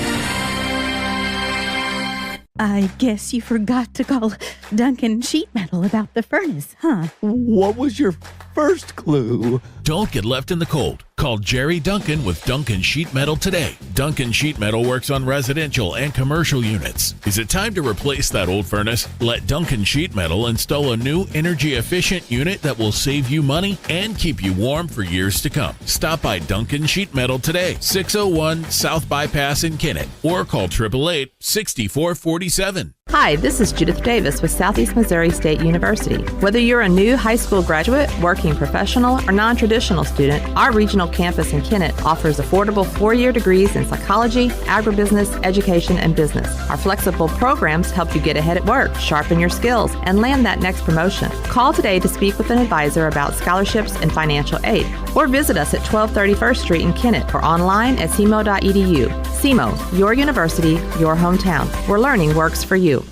I guess you forgot to call Duncan Sheet Metal about the furnace, huh?
What was your first clue?
Don't get left in the cold. Call Jerry Duncan with Duncan Sheet Metal today. Duncan Sheet Metal works on residential and commercial units. Is it time to replace that old furnace? Let Duncan Sheet Metal install a new energy-efficient unit that will save you money and keep you warm for years to come. Stop by Duncan Sheet Metal today, 601 South Bypass in Kennett, or call 888-6447.
Hi, this is Judith Davis with Southeast Missouri State University. Whether you're a new high school graduate, working professional, or non-traditional student, our regional campus in Kennett offers affordable 4-year degrees in psychology, agribusiness, education, and business. Our flexible programs help you get ahead at work, sharpen your skills, and land that next promotion. Call today to speak with an advisor about scholarships and financial aid, or visit us at 1230 First Street in Kennett or online at cmo.edu. CMO, your university, your hometown, where learning works for you.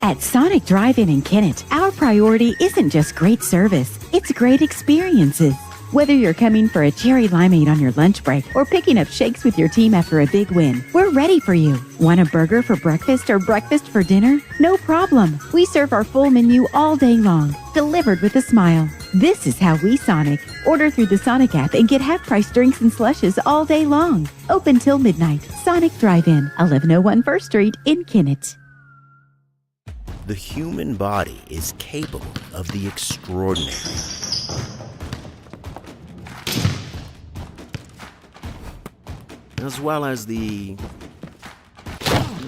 At Sonic Drive-In in Kennett, our priority isn't just great service, it's great experiences. Whether you're coming for a cherry limeade on your lunch break or picking up shakes with your team after a big win, we're ready for you. Want a burger for breakfast or breakfast for dinner? No problem. We serve our full menu all day long, delivered with a smile. This is how we Sonic. Order through the Sonic app and get half-price drinks and slushes all day long. Open till midnight. Sonic Drive-In, 1101 First Street in Kennett.
The human body is capable of the extraordinary. As well as the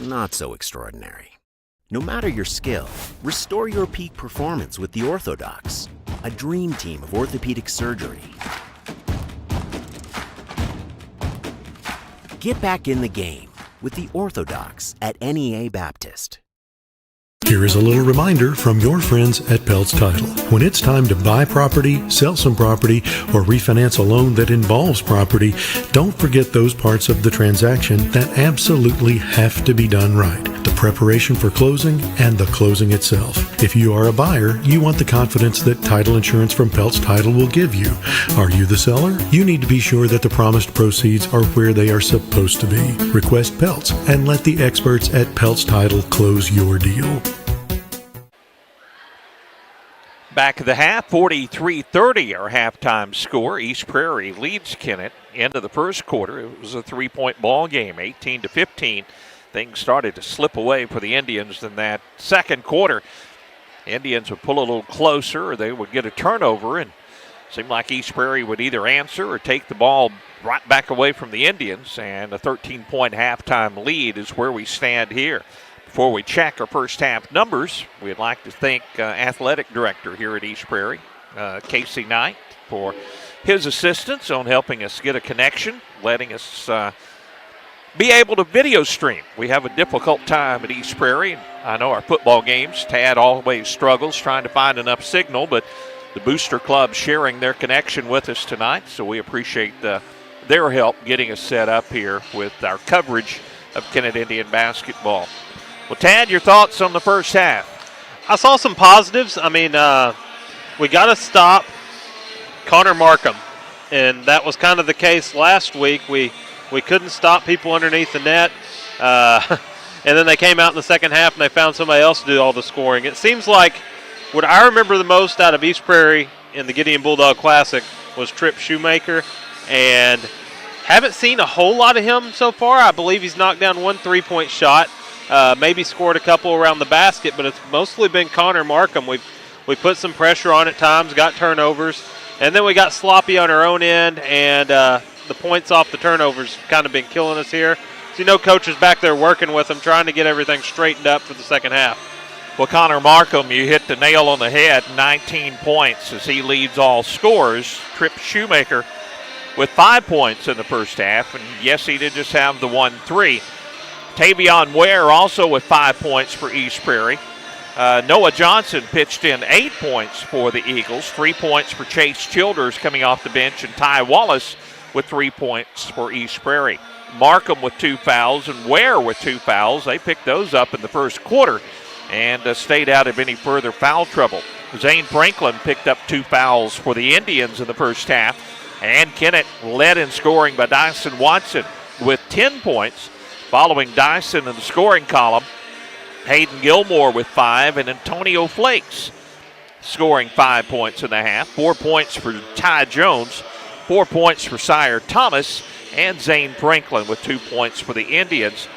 not so extraordinary. No matter your skill, restore your peak performance with the Orthodox, a dream team of orthopedic surgery. Get back in the game with the Orthodox at NEA Baptist.
Here is a little reminder from your friends at Peltz Title. When it's time to buy property, sell some property, or refinance a loan that involves property, don't forget those parts of the transaction that absolutely have to be done right. The preparation for closing and the closing itself. If you are a buyer, you want the confidence that title insurance from Peltz Title will give you. Are you the seller? You need to be sure that the promised proceeds are where they are supposed to be. Request Peltz and let the experts at Peltz Title close your deal.
Back of the half, 43-30 our halftime score. East Prairie leads Kennett into the first quarter. It was a 3-point ball game, 18-15. Things started to slip away for the Indians in that second quarter. Indians would pull a little closer or they would get a turnover, and it seemed like East Prairie would either answer or take the ball right back away from the Indians, and a 13-point halftime lead is where we stand here. Before we check our first half numbers, we'd like to thank athletic director here at East Prairie, Casey Knight, for his assistance on helping us get a connection, letting us be able to video stream. We have a difficult time at East Prairie. I know our football games, Tad always struggles trying to find enough signal, but the Booster Club sharing their connection with us tonight, so we appreciate their help getting us set up here with our coverage of Kennett Indian basketball. Well, Tad, your thoughts on the first half?
I saw some positives. I mean, we got to stop Connor Markham, and that was kind of the case last week. We couldn't stop people underneath the net, and then they came out in the second half and they found somebody else to do all the scoring. It seems like what I remember the most out of East Prairie in the Gideon Bulldog Classic was Tripp Shoemaker, and haven't seen a whole lot of him so far. I believe he's knocked down one 3-point shot. maybe scored a couple around the basket, but it's mostly been Connor Markham. We put some pressure on at times, got turnovers, and then we got sloppy on our own end, and the points off the turnovers kind of been killing us here. So, Coach is back there working with them, trying to get everything straightened up for the second half.
Well, Connor Markham, you hit the nail on the head, 19 points as he leads all scorers. Trip Shoemaker with 5 points in the first half, and yes, he did just have the 1-3. Tavion Ware also with 5 points for East Prairie. Noah Johnson pitched in 8 points for the Eagles, 3 points for Chase Childers coming off the bench, and Ty Wallace with 3 points for East Prairie. Markham with 2 fouls and Ware with 2 fouls. They picked those up in the first quarter and stayed out of any further foul trouble. Zane Franklin picked up 2 fouls for the Indians in the first half, and Kennett led in scoring by Dyson Watson with 10 points. Following Dyson in the scoring column, Hayden Gilmore with 5, and Antonio Flakes scoring 5 points in the half. 4 points for Ty Jones, 4 points for Sire Thomas, and Zane Franklin with 2 points for the Indians.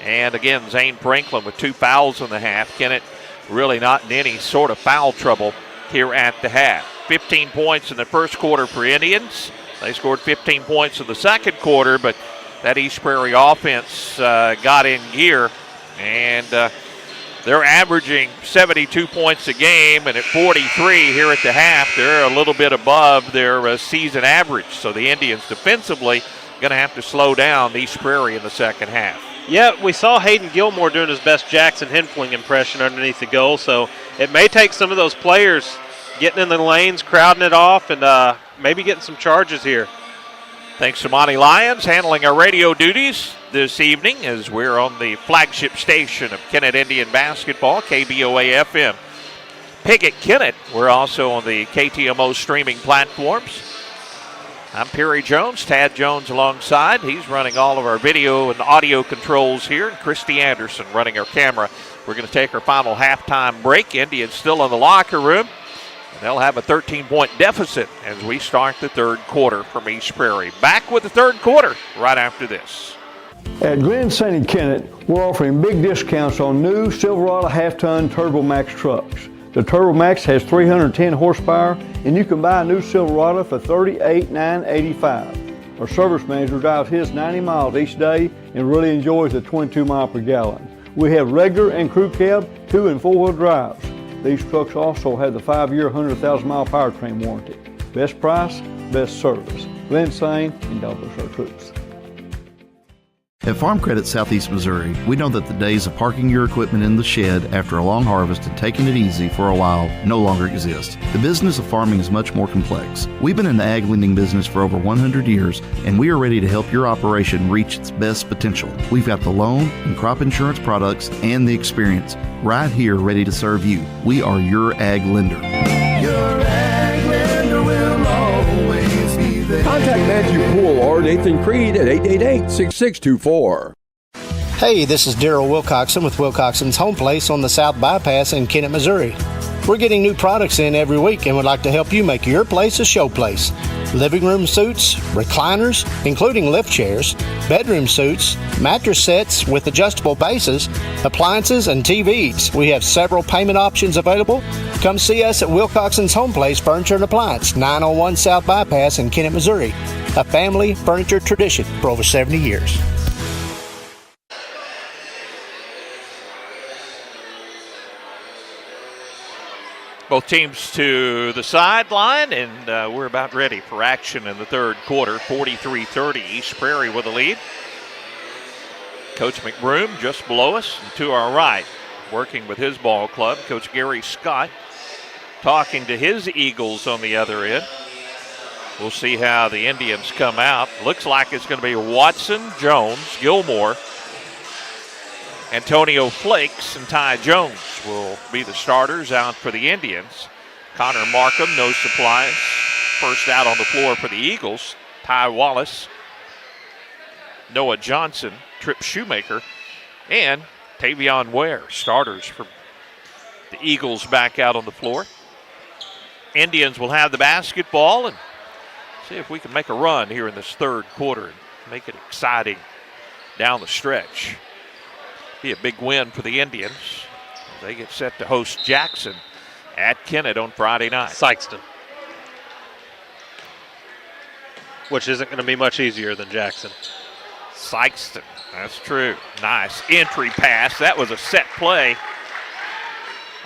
And again, Zane Franklin with 2 fouls in the half. Kennett really not in any sort of foul trouble here at the half. 15 points in the first quarter for Indians. They scored 15 points in the second quarter, but that East Prairie offense got in gear, and they're averaging 72 points a game, and at 43 here at the half, they're a little bit above their season average. So the Indians defensively going to have to slow down East Prairie in the second half.
Yeah, we saw Hayden Gilmore doing his best Jackson Henfling impression underneath the goal, so it may take some of those players getting in the lanes, crowding it off, and maybe getting some charges here.
Thanks to Monty Lyons handling our radio duties this evening as we're on the flagship station of Kennett Indian Basketball, KBOA FM. Piggott Kennett, we're also on the KTMO streaming platforms. I'm Perry Jones, Tad Jones alongside. He's running all of our video and audio controls here, and Christy Anderson running our camera. We're going to take our final halftime break. Indians still in the locker room. They'll have a 13-point deficit as we start the third quarter from East Prairie. Back with the third quarter right after this.
At Glen St. Kennett, we're offering big discounts on new Silverado half-ton Turbo Max trucks. The Turbo Max has 310 horsepower, and you can buy a new Silverado for $38,985. Our service manager drives his 90 miles each day and really enjoys the 22 mile per gallon. We have regular and crew cab, 2- and 4-wheel drives. These trucks also have the 5-year, 100,000-mile powertrain warranty. Best price, best service. Glen St. and Douglas are troops.
At Farm Credit Southeast Missouri, we know that the days of parking your equipment in the shed after a long harvest and taking it easy for a while no longer exist. The business of farming is much more complex. We've been in the ag lending business for over 100 years, and we are ready to help your operation reach its best potential. We've got the loan and crop insurance products and the experience right here ready to serve you. We are your ag lender.
Your ag lender will always be there.
Contact Matthew Poole or Nathan Creed at 888-6624.
Hey, this is Daryl Wilcoxon with Wilcoxon's Home Place on the South Bypass in Kennett, Missouri. We're getting new products in every week and would like to help you make your place a show place. Living room suites, recliners, including lift chairs, bedroom suites, mattress sets with adjustable bases, appliances, and TVs. We have several payment options available. Come see us at Wilcoxon's Home Place Furniture and Appliance, 901 South Bypass in Kennett, Missouri. A family furniture tradition for over 70 years.
Both teams to the sideline, and we're about ready for action in the third quarter. 43-30, East Prairie with a lead. Coach McBroom just below us and to our right, working with his ball club. Coach Gary Scott talking to his Eagles on the other end. We'll see how the Indians come out. Looks like it's going to be Watson, Jones, Gilmore, Antonio Flakes, and Ty Jones will be the starters out for the Indians. Connor Markham, no supplies. First out on the floor for the Eagles. Ty Wallace, Noah Johnson, Trip Shoemaker, and Tavion Ware, starters for the Eagles back out on the floor. Indians will have the basketball and see if we can make a run here in this third quarter and make it exciting down the stretch. Be a big win for the Indians. They get set to host Jackson at Kennett on Friday night.
Sykeston. Which isn't going to be much easier than Jackson.
Sykeston, that's true. Nice entry pass. That was a set play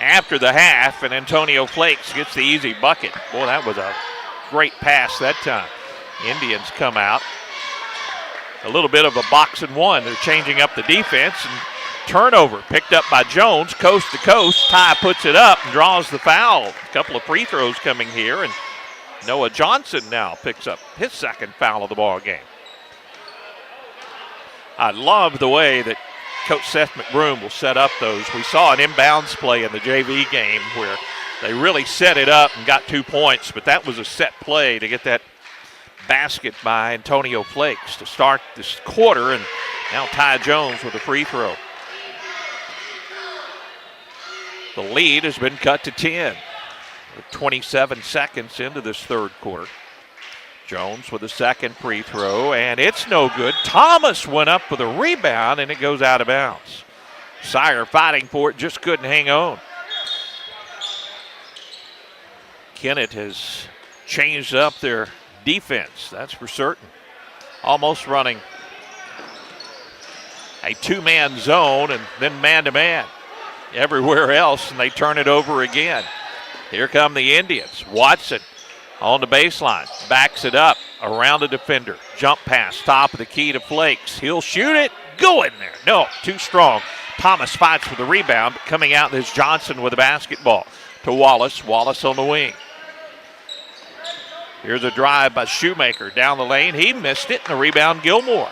after the half, and Antonio Flakes gets the easy bucket. Boy, that was a great pass that time. Indians come out. A little bit of a box and one. They're changing up the defense, and turnover picked up by Jones, coast to coast. Ty puts it up and draws the foul. A couple of free throws coming here, and Noah Johnson now picks up his second foul of the ball game. I love the way that Coach Seth McBroom will set up those. We saw an inbounds play in the JV game where they really set it up and got 2 points, but that was a set play to get that basket by Antonio Flakes to start this quarter, and now Ty Jones with a free throw. The lead has been cut to 10. 27 seconds into this third quarter. Jones with a second free throw, and it's no good. Thomas went up with a rebound, and it goes out of bounds. Sire fighting for it, just couldn't hang on. Kennett has changed up their defense, that's for certain. Almost running a two-man zone and then man-to-man everywhere else, and they turn it over again. Here come the Indians. Watson on the baseline, backs it up around the defender. Jump pass, top of the key to Flakes. He'll shoot it, go in there. No, too strong. Thomas fights for the rebound, but coming out is Johnson with the basketball to Wallace. Wallace on the wing. Here's a drive by Shoemaker down the lane. He missed it, and the rebound Gilmore.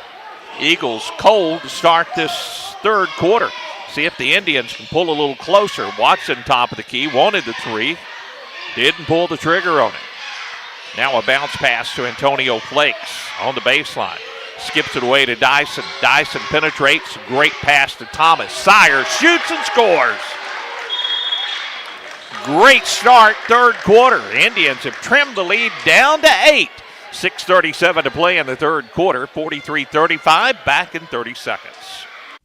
Eagles cold to start this third quarter. See if the Indians can pull a little closer. Watson, top of the key, wanted the three. Didn't pull the trigger on it. Now a bounce pass to Antonio Flakes on the baseline. Skips it away to Dyson. Dyson penetrates. Great pass to Thomas. Sire shoots and scores. Great start, third quarter. The Indians have trimmed the lead down to 8. 6:37 to play in the third quarter. 43-35, back in 30 seconds.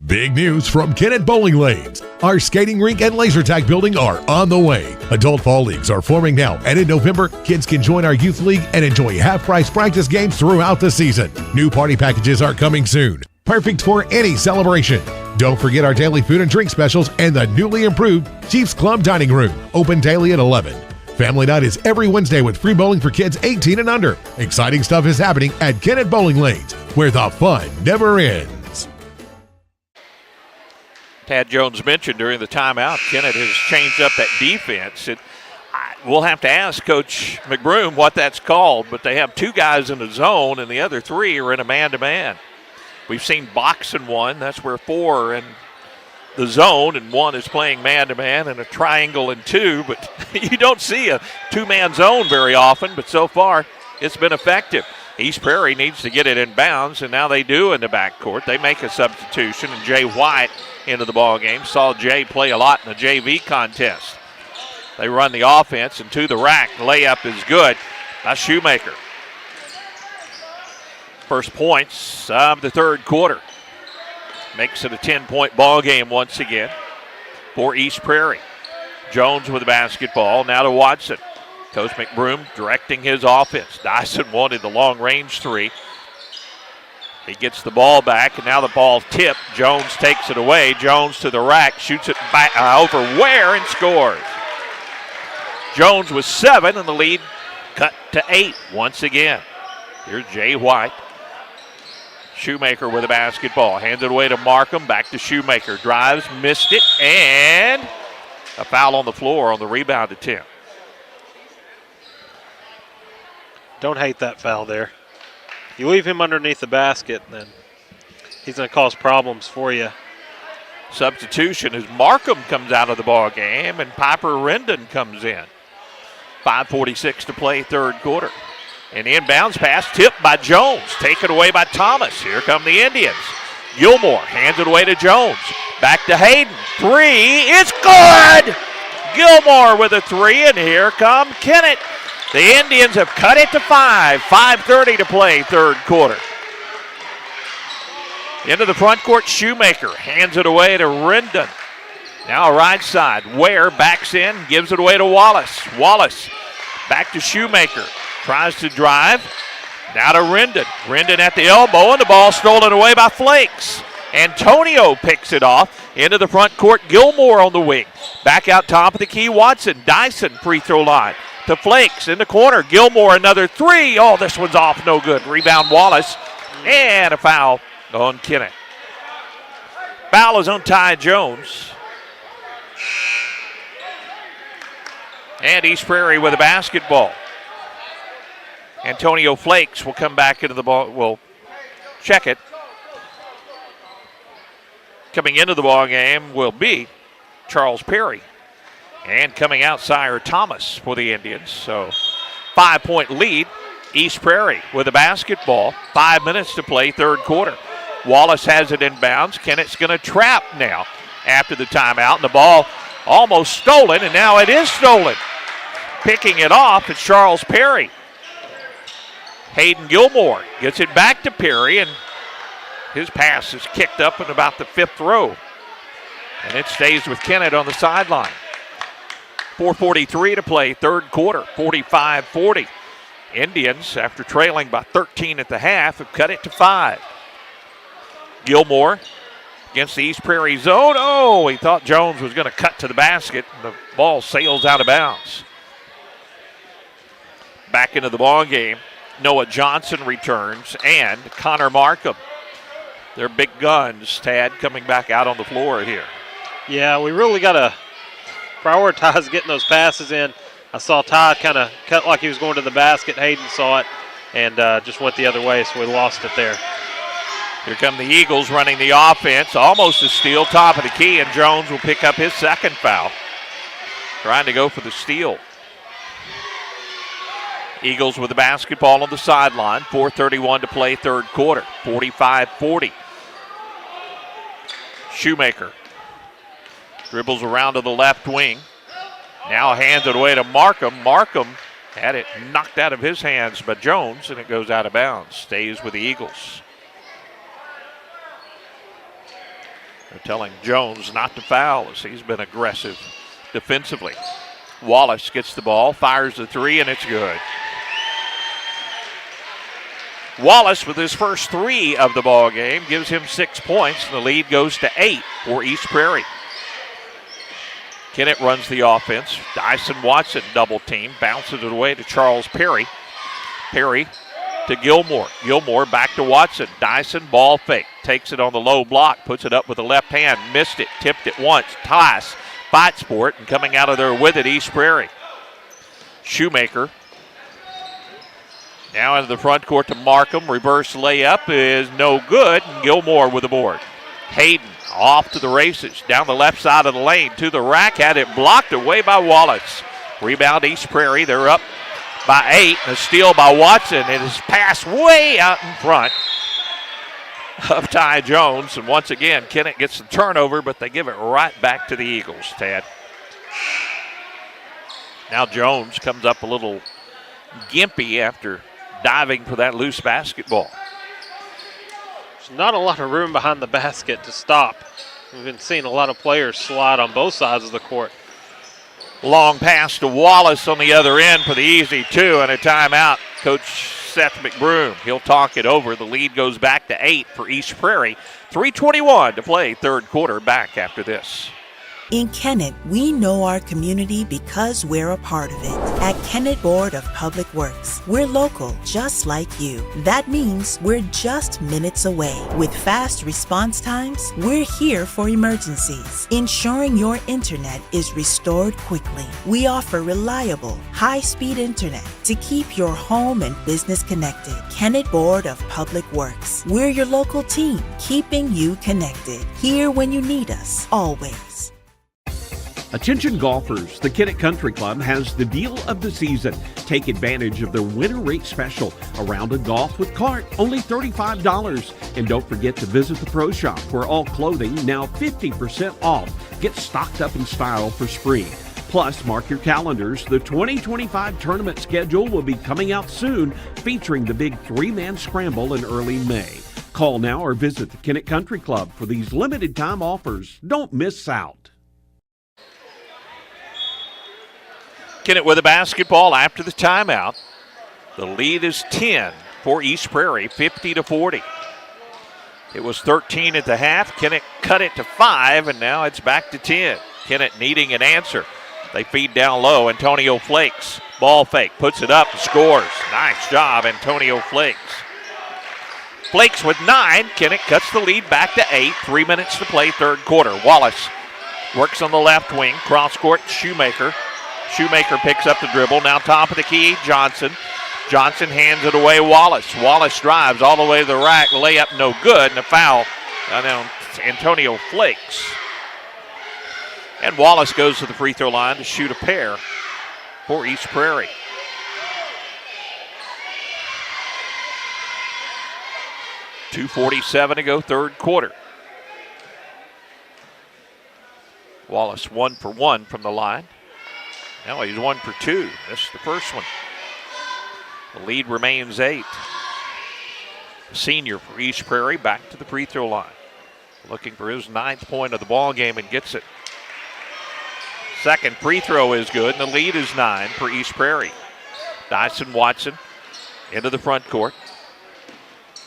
Big news from Kennett Bowling Lanes. Our skating rink and laser tag building are on the way. Adult fall leagues are forming now, and in November, kids can join our youth league and enjoy half-price practice games throughout the season. New party packages are coming soon. Perfect for any celebration. Don't forget our daily food and drink specials and the newly improved Chiefs Club Dining Room, open daily at 11. Family night is every Wednesday with free bowling for kids 18 and under. Exciting stuff is happening at Kennett Bowling Lanes, where the fun never ends.
Tad Jones mentioned during the timeout, Kennett has changed up that defense. We'll have to ask Coach McBroom what that's called, but they have two guys in the zone and the other three are in a man-to-man. We've seen box in one. That's where four are in the zone, and one is playing man-to-man, and a triangle in two. But you don't see a two-man zone very often, but so far it's been effective. East Prairie needs to get it in bounds, and now they do in the backcourt. They make a substitution, and Jay White into the ball game. Saw Jay play a lot in the JV contest. They run the offense, and to the rack. Layup is good by Shoemaker. First points of the third quarter. Makes it a 10-point ball game once again for East Prairie. Jones with the basketball, now to Watson. Coach McBroom directing his offense. Dyson wanted the long-range three. He gets the ball back, and now the ball tipped. Jones takes it away. Jones to the rack, shoots it back over Ware and scores. Jones with 7, and the lead cut to 8 once again. Here's Jay White. Shoemaker with the basketball. Hands it away to Markham. Back to Shoemaker. Drives, missed it, and a foul on the floor on the rebound attempt.
Don't hate that foul there. You leave him underneath the basket, then he's going to cause problems for you.
Substitution as Markham comes out of the ball game and Piper Rendon comes in. 5:46 to play, third quarter. An inbounds pass tipped by Jones, taken away by Thomas. Here come the Indians. Gilmore hands it away to Jones. Back to Hayden. Three is good! Gilmore with a three, and here come Kennett. The Indians have cut it to 5. 5:30 to play, third quarter. Into the front court, Shoemaker hands it away to Rendon. Now right side, Ware backs in, gives it away to Wallace. Wallace back to Shoemaker, tries to drive. Now to Rendon. Rendon at the elbow, and the ball stolen away by Flakes. Antonio picks it off into the front court. Gilmore on the wing. Back out top of the key, Watson. Dyson free throw line to Flakes in the corner. Gilmore another three. Oh, this one's off, no good. Rebound Wallace, and a foul on Kennett. Foul is on Ty Jones. And East Prairie with a basketball. Antonio Flakes will come back into the ball. Will check it. Coming into the ball game will be Charles Perry. And coming out, Sire Thomas for the Indians. So 5-point lead. East Prairie with a basketball. 5 minutes to play, third quarter. Wallace has it inbounds. Kennett's going to trap now after the timeout. And the ball almost stolen, and now it is stolen. Picking it off, it's Charles Perry. Hayden Gilmore gets it back to Perry, and his pass is kicked up in about the fifth row. And it stays with Kennett on the sideline. 4:43 to play, third quarter, 45-40. Indians, after trailing by 13 at the half, have cut it to 5. Gilmore against the East Prairie zone. Oh, he thought Jones was going to cut to the basket, and the ball sails out of bounds. Back into the ball game, Noah Johnson returns, and Connor Markham. They're big guns, Tad, coming back out on the floor here.
Yeah, we really got to prioritize getting those passes in. I saw Todd kind of cut like he was going to the basket. Hayden saw it and just went the other way, so we lost it there.
Here come the Eagles running the offense. Almost a steal, top of the key, and Jones will pick up his second foul. Trying to go for the steal. Eagles with the basketball on the sideline. 4:31 to play, third quarter. 45-40. Shoemaker dribbles around to the left wing. Now hands it away to Markham. Markham had it knocked out of his hands by Jones, and it goes out of bounds. Stays with the Eagles. They're telling Jones not to foul as he's been aggressive defensively. Wallace gets the ball, fires the three, and it's good. Wallace, with his first three of the ball game, gives him 6 points, and the lead goes to 8 for East Prairie. Kennett runs the offense. Dyson Watson double team, bounces it away to Charles Perry. Perry to Gilmore. Gilmore back to Watson. Dyson ball fake, takes it on the low block, puts it up with the left hand, missed it, tipped it once. Toss, fights for it, and coming out of there with it, East Prairie. Shoemaker. Now into the front court to Markham. Reverse layup is no good, and Gilmore with the board. Hayden off to the races, down the left side of the lane to the rack, had it blocked away by Wallace. Rebound East Prairie, they're up by 8, and a steal by Watson. It is passed way out in front of Ty Jones, and once again, Kennett gets the turnover, but they give it right back to the Eagles, Tad. Now Jones comes up a little gimpy after diving for that loose basketball.
There's not a lot of room behind the basket to stop. We've been seeing a lot of players slide on both sides of the court.
Long pass to Wallace on the other end for the easy two, and a timeout. Coach Seth McBroom, he'll talk it over. The lead goes back to 8 for East Prairie. 3:21 to play, third quarter, back after this.
In Kennett, we know our community because we're a part of it. At Kennett Board of Public Works, we're local, just like you. That means we're just minutes away. With fast response times, we're here for emergencies, ensuring your internet is restored quickly. We offer reliable, high-speed internet to keep your home and business connected. Kennett Board of Public Works, we're your local team, keeping you connected. Here when you need us, always.
Attention golfers, the Kennett Country Club has the deal of the season. Take advantage of their winter rate special. A round of golf with cart, only $35. And don't forget to visit the Pro Shop, where all clothing now 50% off. Get stocked up in style for spring. Plus, mark your calendars. The 2025 tournament schedule will be coming out soon, featuring the big 3-man scramble in early May. Call now or visit the Kennett Country Club for these limited time offers. Don't miss out.
Kennett with a basketball after the timeout. The lead is 10 for East Prairie, 50-40. It was 13 at the half. Kennett cut it to 5, and now it's back to 10. Kennett needing an answer. They feed down low. Antonio Flakes. Ball fake. Puts it up and scores. Nice job, Antonio Flakes. Flakes with 9. Kennett cuts the lead back to 8. 3 minutes to play, third quarter. Wallace works on the left wing. Cross court, Shoemaker. Shoemaker picks up the dribble. Now top of the key, Johnson. Johnson hands it away, Wallace. Wallace drives all the way to the rack. Layup no good, and a foul on Antonio Flakes. And Wallace goes to the free throw line to shoot a pair for East Prairie. .247 to go, third quarter. Wallace 1 for 1 from the line. Now he's 1 for 2. Missed the first one. The lead remains 8. Senior for East Prairie back to the free throw line. Looking for his 9th point of the ball game and gets it. Second free throw is good, and the lead is 9 for East Prairie. Dyson Watson into the front court.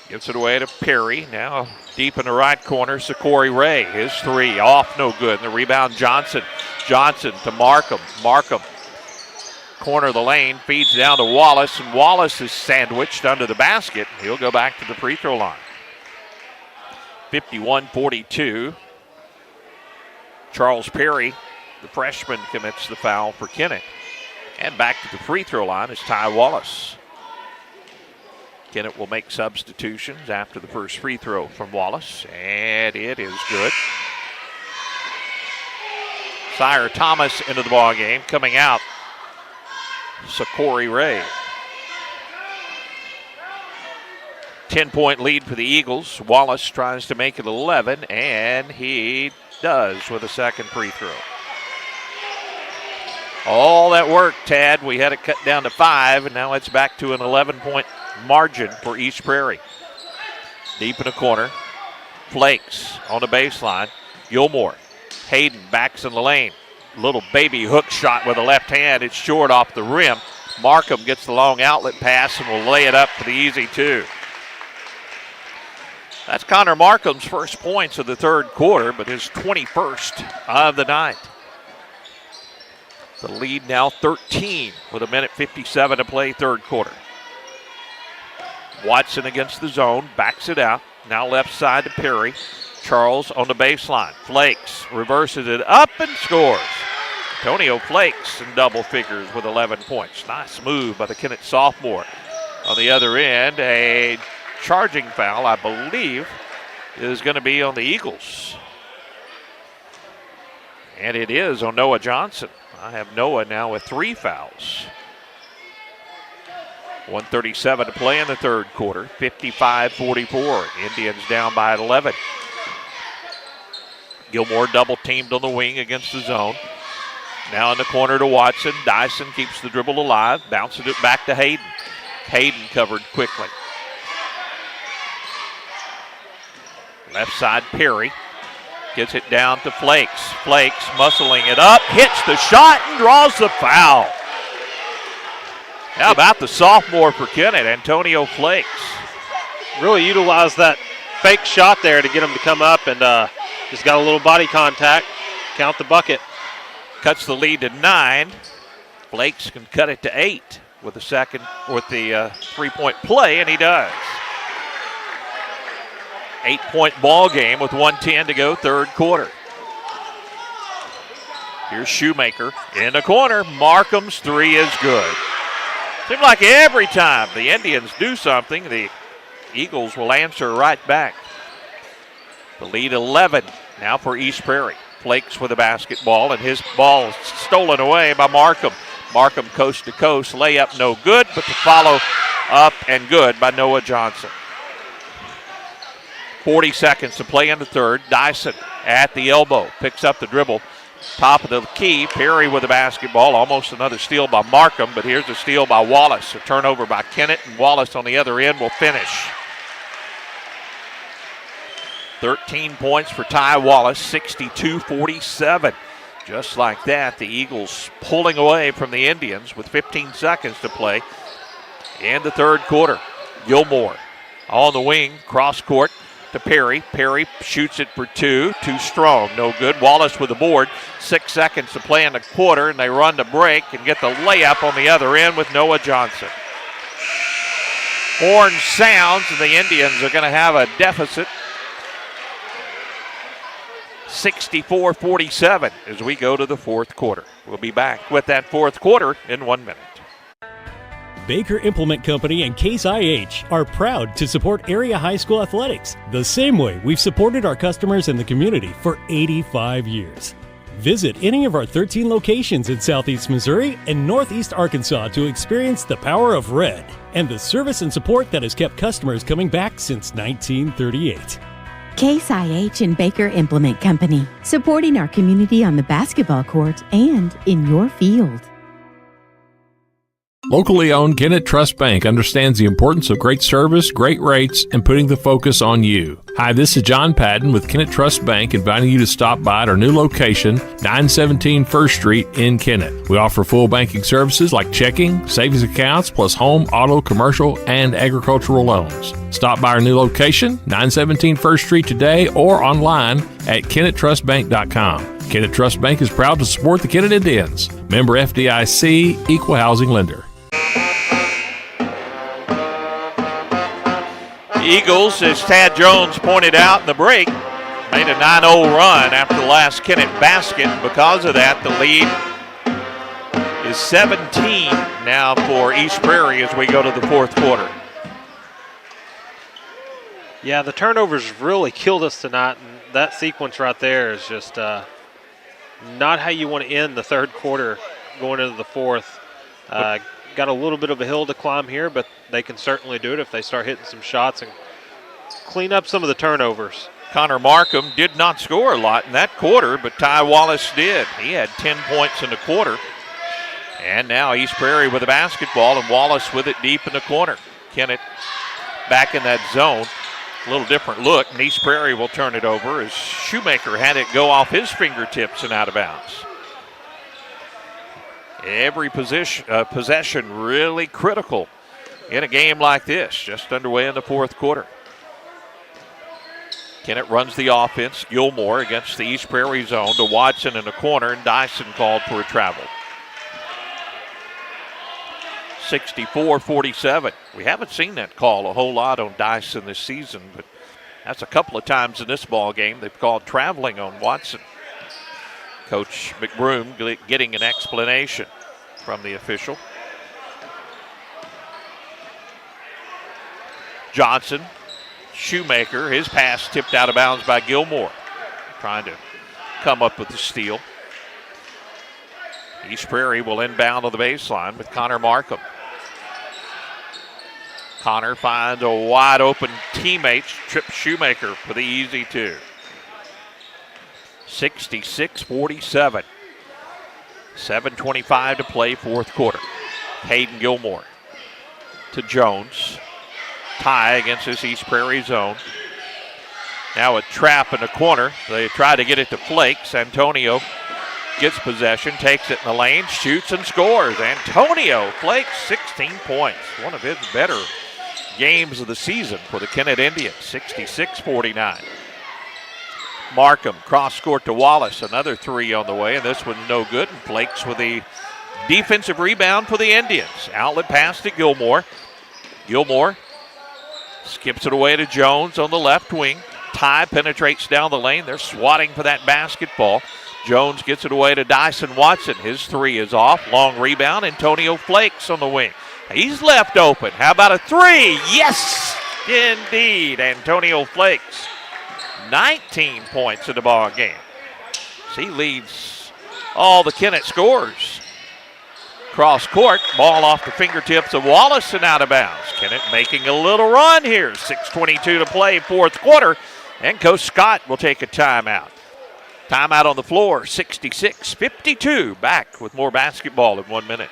Gives it away to Perry. Now deep in the right corner, Sakori Ray. His 3 off, no good. And the rebound, Johnson. Johnson to Markham. Markham, corner of the lane, feeds down to Wallace, and Wallace is sandwiched under the basket. He'll go back to the free throw line. 51-42. Charles Perry, the freshman, commits the foul for Kennett. And back to the free throw line is Ty Wallace. Kennett will make substitutions after the first free throw from Wallace, and it is good. Sire Thomas into the ball game. Coming out, Sakori Ray. 10-point lead for the Eagles. Wallace tries to make it 11, and he does with a second free throw. All that work, Tad. We had it cut down to 5, and now it's back to an 11-point margin for East Prairie. Deep in the corner. Flakes on the baseline. Gilmore. Hayden backs in the lane. Little baby hook shot with the left hand. It's short off the rim. Markham gets the long outlet pass and will lay it up for the easy 2. That's Connor Markham's first points of the third quarter, but his 21st of the night. The lead now 13 with 1:57 to play, third quarter. Watson against the zone, backs it out. Now left side to Perry. Charles on the baseline. Flakes reverses it up and scores. Antonio Flakes in double figures with 11 points. Nice move by the Kennett sophomore. On the other end, a charging foul, I believe, is going to be on the Eagles. And it is on Noah Johnson. I have Noah now with 3 fouls. 1:37 to play in the third quarter. 55-44. Indians down by 11. Gilmore double teamed on the wing against the zone. Now in the corner to Watson. Dyson keeps the dribble alive. Bounces it back to Hayden. Hayden covered quickly. Left side Perry. Gets it down to Flakes. Flakes muscling it up. Hits the shot and draws the foul. How about the sophomore for Kennett, Antonio Flakes?
Really utilized that fake shot there to get him to come up and just got a little body contact. Count the bucket.
Cuts the lead to 9. Flakes can cut it to 8 with the 3-point play, and he does. 8-point ball game with 1:10 to go, third quarter. Here's Shoemaker in the corner. Markham's 3 is good. Seems like every time the Indians do something, the Eagles will answer right back. The lead 11 now for East Prairie. Flakes with the basketball, and his ball is stolen away by Markham. Markham coast to coast, layup no good, but the follow up and good by Noah Johnson. 40 seconds to play in the third. Dyson at the elbow, picks up the dribble. Top of the key, Perry with the basketball. Almost another steal by Markham, but here's a steal by Wallace. A turnover by Kennett, and Wallace on the other end will finish. 13 points for Ty Wallace, 62-47. Just like that, the Eagles pulling away from the Indians with 15 seconds to play in the third quarter. Gilmore on the wing, cross court to Perry. Perry shoots it for two. Too strong, no good. Wallace with the board. 6 seconds to play in the quarter, and they run to break and get the layup on the other end with Noah Johnson. Horn sounds, and the Indians are going to have a deficit. 64-47 as we go to the fourth quarter. We'll be back with that fourth quarter in 1 minute.
Baker Implement Company and Case IH are proud to support area high school athletics the same way we've supported our customers in the community for 85 years. Visit any of our 13 locations in Southeast Missouri and Northeast Arkansas to experience the power of red and the service and support that has kept customers coming back since 1938.
Case IH and Baker Implement Company, supporting our community on the basketball court and in your field.
Locally owned Kennett Trust Bank understands the importance of great service, great rates, and putting the focus on you. Hi, this is John Padden with Kennett Trust Bank, inviting you to stop by at our new location, 917 First Street in Kennett. We offer full banking services like checking, savings accounts, plus home, auto, commercial, and agricultural loans. Stop by our new location, 917 First Street today, or online at KennettTrustBank.com. Kennett Trust Bank is proud to support the Kennett Indians. Member FDIC, Equal Housing Lender.
Eagles, as Tad Jones pointed out in the break, made a 9-0 run after the last Kennett basket. Because of that, the lead is 17 now for East Prairie as we go to the fourth quarter.
Yeah, the turnovers really killed us tonight, and that sequence right there is just not how you want to end the third quarter going into the fourth. Got a little bit of a hill to climb here, but they can certainly do it if they start hitting some shots and clean up some of the turnovers.
Connor Markham did not score a lot in that quarter, but Ty Wallace did. He had 10 points in the quarter. And now East Prairie with the basketball, and Wallace with it deep in the corner. Kennett back in that zone. A little different look, and East Prairie will turn it over as Shoemaker had it go off his fingertips and out of bounds. Every possession really critical in a game like this, just underway in the fourth quarter. Kennett runs the offense. Gilmore against the East Prairie zone to Watson in the corner, and Dyson called for a travel. 64-47. We haven't seen that call a whole lot on Dyson this season, but that's a couple of times in this ball game they've called traveling on Watson. Coach McBroom getting an explanation from the official. Johnson, Shoemaker, his pass tipped out of bounds by Gilmore, trying to come up with the steal. East Prairie will inbound on the baseline with Connor Markham. Connor finds a wide open teammate, trips Shoemaker for the easy two. 66-47. 7:25 to play, fourth quarter. Hayden Gilmore to Jones. Tie against this East Prairie zone. Now a trap in the corner. They try to get it to Flakes. Antonio gets possession, takes it in the lane, shoots and scores. Antonio Flakes, 16 points. One of his better games of the season for the Kennett Indians, 66-49. Markham, cross court to Wallace, another three on the way, and this one's no good. And Flakes with the defensive rebound for the Indians. Outlet pass to Gilmore. Gilmore skips it away to Jones on the left wing. Ty penetrates down the lane. They're swatting for that basketball. Jones gets it away to Dyson Watson. His three is off. Long rebound. Antonio Flakes on the wing. He's left open. How about a three? Yes, indeed. Antonio Flakes, 19 points in the ball game. He leads all the Kennett scores. Cross court, ball off the fingertips of Wallace and out of bounds. Kennett making a little run here. 6:22 to play, fourth quarter, and Coach Scott will take a timeout. Timeout on the floor, 66-52. Back with more basketball in 1 minute.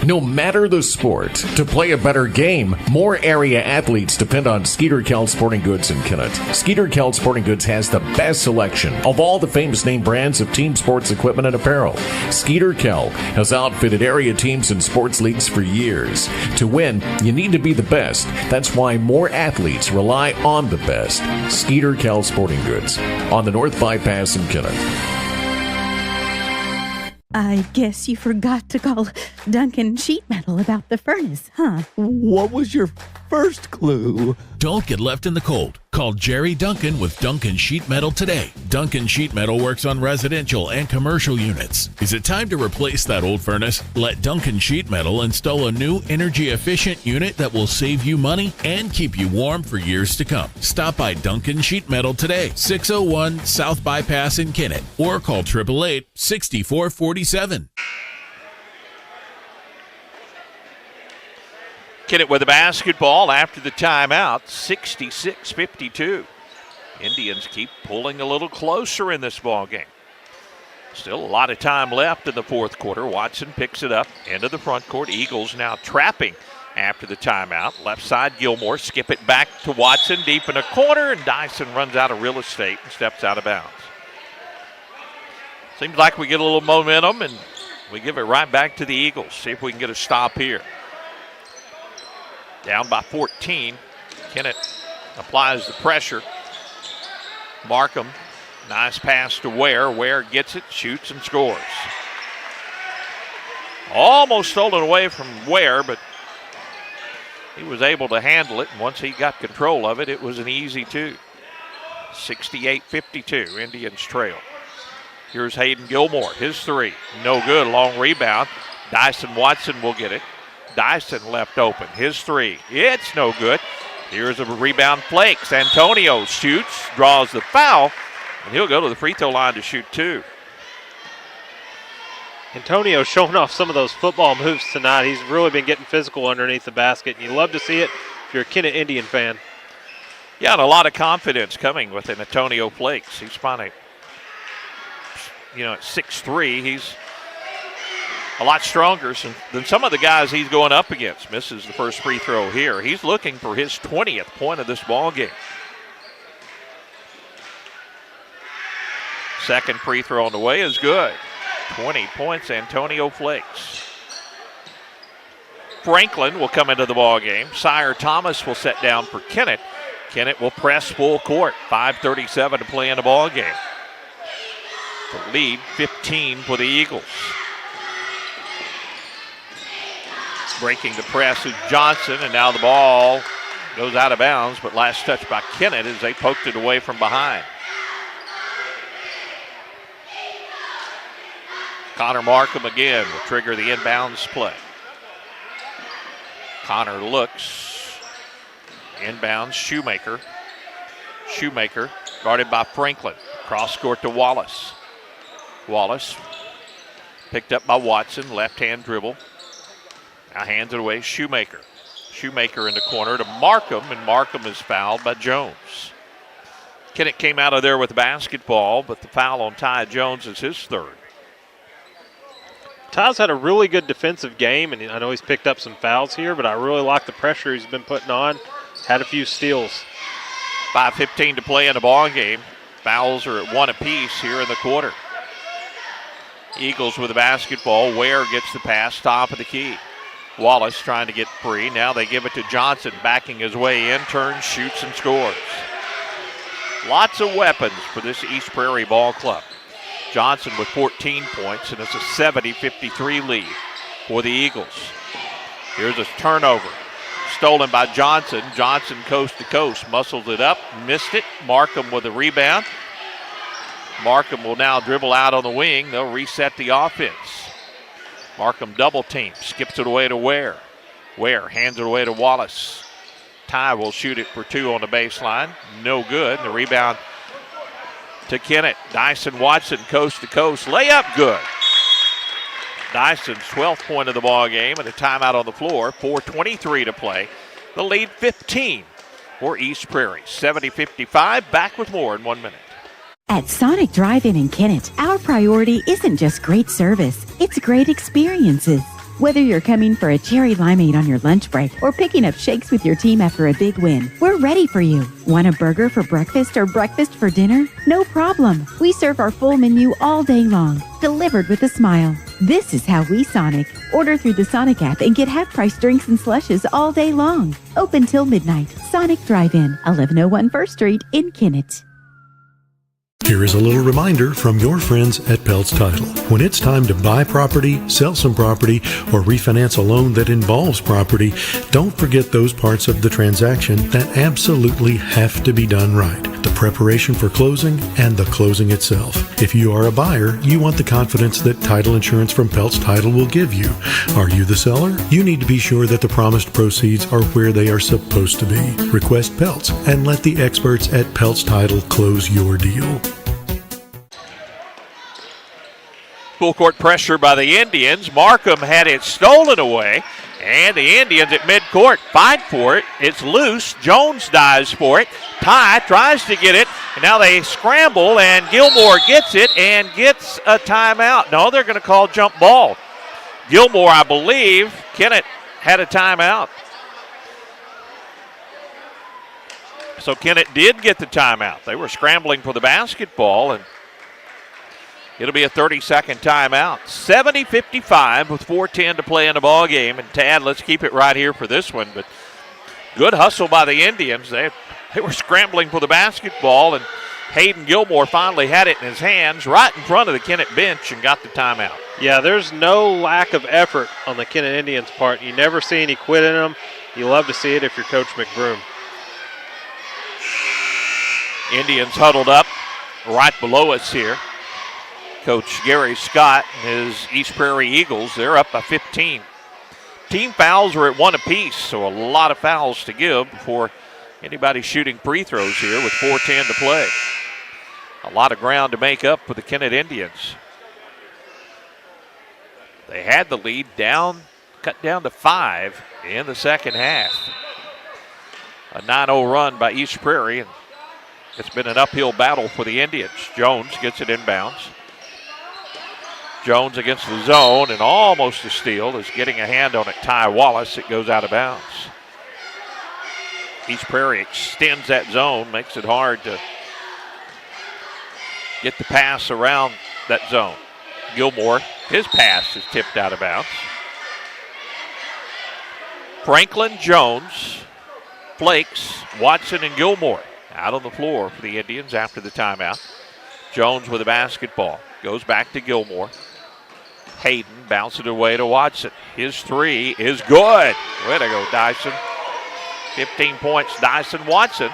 No matter the sport, to play a better game, more area athletes depend on Skeeter Kell Sporting Goods in Kennett. Skeeter Kell Sporting Goods has the best selection of all the famous name brands of team sports equipment and apparel. Skeeter Kell has outfitted area teams and sports leagues for years. To win, you need to be the best. That's why more athletes rely on the best. Skeeter Kell Sporting Goods on the North Bypass in Kennett.
I guess you forgot to call Duncan Sheet Metal about the furnace, huh?
What was your first clue?
Don't get left in the cold. Call Jerry Duncan with Duncan Sheet Metal today. Duncan Sheet Metal works on residential and commercial units. Is it time to replace that old furnace? Let Duncan Sheet Metal install a new energy-efficient unit that will save you money and keep you warm for years to come. Stop by Duncan Sheet Metal today, 601 South Bypass in Kennett, or call 888-6447.
Kennett with the basketball after the timeout, 66-52. Indians keep pulling a little closer in this ball game. Still a lot of time left in the fourth quarter. Watson picks it up into the front court. Eagles now trapping after the timeout. Left side, Gilmore, skip it back to Watson deep in a corner, and Dyson runs out of real estate and steps out of bounds. Seems like we get a little momentum, and we give it right back to the Eagles. See if we can get a stop here. Down by 14. Kennett applies the pressure. Markham, nice pass to Ware. Ware gets it, shoots, and scores. Almost stolen away from Ware, but he was able to handle it, and once he got control of it, it was an easy two. 68-52, Indians trail. Here's Hayden Gilmore, his three. No good, long rebound. Dyson Watson will get it. Dyson left open, his three. It's no good. Here's a rebound flakes. Antonio shoots, draws the foul, and he'll go to the free throw line to shoot two.
Antonio showing off some of those football moves tonight. He's really been getting physical underneath the basket, and you love to see it if you're a Kennett Indian fan.
Yeah, and a lot of confidence coming with Antonio Flakes. He's finally, at 6'3", he's a lot stronger than some of the guys he's going up against. Misses the first free throw here. He's looking for his 20th point of this ball game. Second free throw on the way is good. 20 points, Antonio Flakes. Franklin will come into the ball game. Sire Thomas will set down for Kennett. Kennett will press full court. 5:37 to play in the ball game. The lead, 15 for the Eagles. Breaking the press is Johnson, and now the ball goes out of bounds, but last touch by Kennett as they poked it away from behind. Connor Markham again will trigger the inbounds play. Connor looks. Inbounds, Shoemaker. Shoemaker guarded by Franklin. Cross court to Wallace. Wallace picked up by Watson, left-hand dribble. Now hands it away, Shoemaker. Shoemaker in the corner to Markham, and Markham is fouled by Jones. Kennett came out of there with the basketball, but the foul on Ty Jones is his third.
Ty's had a really good defensive game, and I know he's picked up some fouls here, but I really like the pressure he's been putting on. Had a few steals.
5:15 to play in the ball game. Fouls are at one apiece here in the quarter. Eagles with the basketball. Ware gets the pass, top of the key. Wallace trying to get free. Now they give it to Johnson, backing his way in, turns, shoots, and scores. Lots of weapons for this East Prairie ball club. Johnson with 14 points, and it's a 70-53 lead for the Eagles. Here's a turnover. Stolen by Johnson. Johnson coast to coast. Muscles it up, missed it. Markham with a rebound. Markham will now dribble out on the wing. They'll reset the offense. Markham double team, skips it away to Ware. Ware hands it away to Wallace. Ty will shoot it for two on the baseline. No good. The rebound to Kennett. Dyson Watson coast to coast. Layup good. Dyson's 12th point of the ball game and a timeout on the floor. 4:23 to play. The lead 15 for East Prairie. 70-55. Back with more in 1 minute.
At Sonic Drive-In in Kennett, our priority isn't just great service, it's great experiences. Whether you're coming for a cherry limeade on your lunch break or picking up shakes with your team after a big win, we're ready for you. Want a burger for breakfast or breakfast for dinner? No problem. We serve our full menu all day long, delivered with a smile. This is how we Sonic. Order through the Sonic app and get half-price drinks and slushes all day long. Open till midnight. Sonic Drive-In, 1101 First Street in Kennett.
Here is a little reminder from your friends at Peltz Title. When it's time to buy property, sell some property, or refinance a loan that involves property, don't forget those parts of the transaction that absolutely have to be done right. The preparation for closing and the closing itself. If you are a buyer, you want the confidence that title insurance from Peltz Title will give you. Are you the seller? You need to be sure that the promised proceeds are where they are supposed to be. Request Peltz and let the experts at Peltz Title close your deal.
Full court pressure by the Indians. Markham had it stolen away, and the Indians at midcourt fight for it. It's loose. Jones dives for it. Ty tries to get it, and now they scramble, and Gilmore gets it and gets a timeout. No, they're going to call jump ball. Gilmore, I believe, Kennett had a timeout. So Kennett did get the timeout. They were scrambling for the basketball, and it'll be a 30-second timeout. 70-55 with 4:10 to play in the ball game. And Tad, let's keep it right here for this one. But good hustle by the Indians. They were scrambling for the basketball, and Hayden Gilmore finally had it in his hands right in front of the Kennett bench and got the timeout.
Yeah, there's no lack of effort on the Kennett Indians' part. You never see any quit in them. You love to see it if you're Coach McBroom.
Indians huddled up right below us here. Coach Gary Scott and his East Prairie Eagles, they're up by 15. Team fouls are at 1 apiece, so a lot of fouls to give before anybody shooting free throws here with 4:10 to play. A lot of ground to make up for the Kennett Indians. They had the lead cut down to 5 in the second half. A 9-0 run by East Prairie, and it's been an uphill battle for the Indians. Jones gets it inbounds. Jones against the zone, and almost a steal is getting a hand on it. Ty Wallace, it goes out of bounds. East Prairie extends that zone, makes it hard to get the pass around that zone. Gilmore, his pass is tipped out of bounds. Franklin, Jones, Flakes, Watson, and Gilmore out on the floor for the Indians after the timeout. Jones with the basketball, goes back to Gilmore. Hayden bounces it away to Watson. His three is good. Way to go, Dyson. 15 points, Dyson Watson.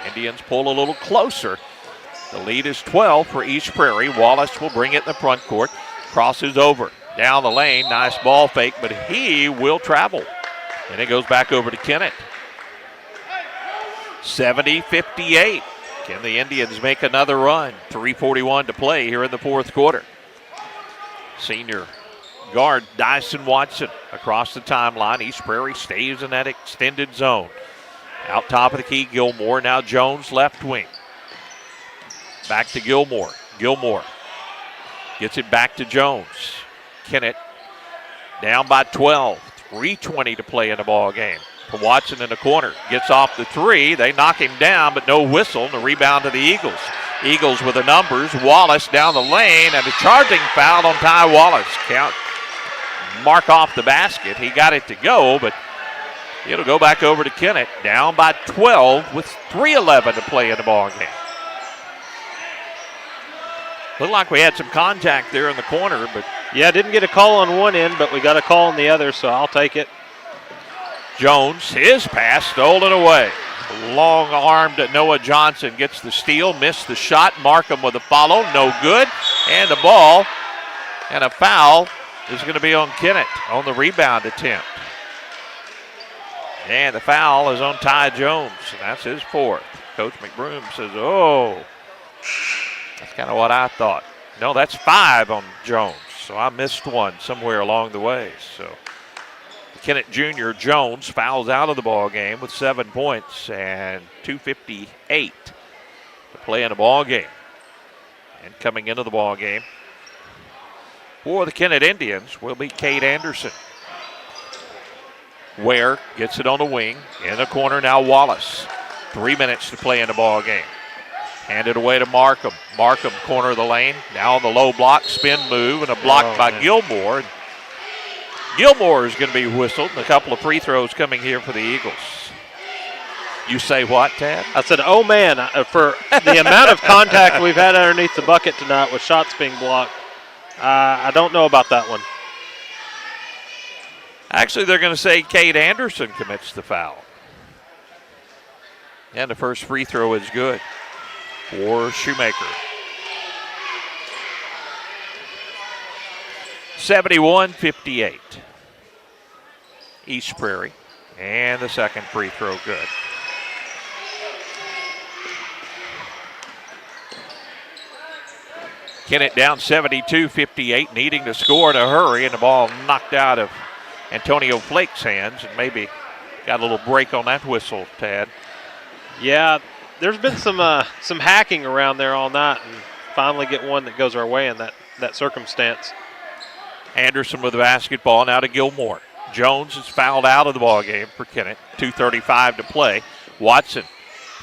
Indians pull a little closer. The lead is 12 for East Prairie. Wallace will bring it in the front court. Crosses over. Down the lane, nice ball fake, but he will travel. And it goes back over to Kennett. 70-58. Can the Indians make another run? 3:41 to play here in the fourth quarter. Senior guard Dyson Watson across the timeline. East Prairie stays in that extended zone. Out top of the key, Gilmore. Now Jones left wing. Back to Gilmore. Gilmore gets it back to Jones. Kennett down by 12. 3:20 to play in the ball game. Watson in the corner. Gets off the three. They knock him down, but no whistle. And the rebound to the Eagles. Eagles with the numbers. Wallace down the lane, and a charging foul on Ty Wallace. Mark off the basket. He got it to go, but it'll go back over to Kennett. Down by 12 with 3:11 to play in the ball game. Looked like we had some contact there in the corner, but
yeah, didn't get a call on one end, but we got a call on the other, so I'll take it.
Jones, his pass stolen away. Long-armed Noah Johnson gets the steal, missed the shot. Markham with a follow, no good. And the ball and a foul is going to be on Kennett on the rebound attempt. And the foul is on Ty Jones, and that's his fourth. Coach McBroom says, oh, that's kind of what I thought. No, that's 5 on Jones, so I missed one somewhere along the way. So Kennett Jr. Jones fouls out of the ball game with 7 points and 2:58 to play in the ball game. And coming into the ball game for the Kennett Indians will be Cade Anderson. Ware gets it on the wing. In the corner now Wallace. 3 minutes to play in the ball game. Handed away to Markham. Markham, corner of the lane. Now on the low block, spin move, and a block by Gilmore. And Gilmore is going to be whistled, and a couple of free throws coming here for the Eagles. You say what, Tad?
I said, oh man, for the amount of contact we've had underneath the bucket tonight with shots being blocked, I don't know about that one.
Actually, they're going to say Cade Anderson commits the foul. And the first free throw is good for Shoemaker. 71-58. East Prairie. And the second free throw good. Kennett down 72-58, needing to score in a hurry, and the ball knocked out of Antonio Flake's hands, and maybe got a little break on that whistle, Tad.
Yeah, there's been some hacking around there all night, and finally get one that goes our way in that circumstance.
Anderson with the basketball now to Gilmore. Jones is fouled out of the ball game for Kennett. 2:35 to play. Watson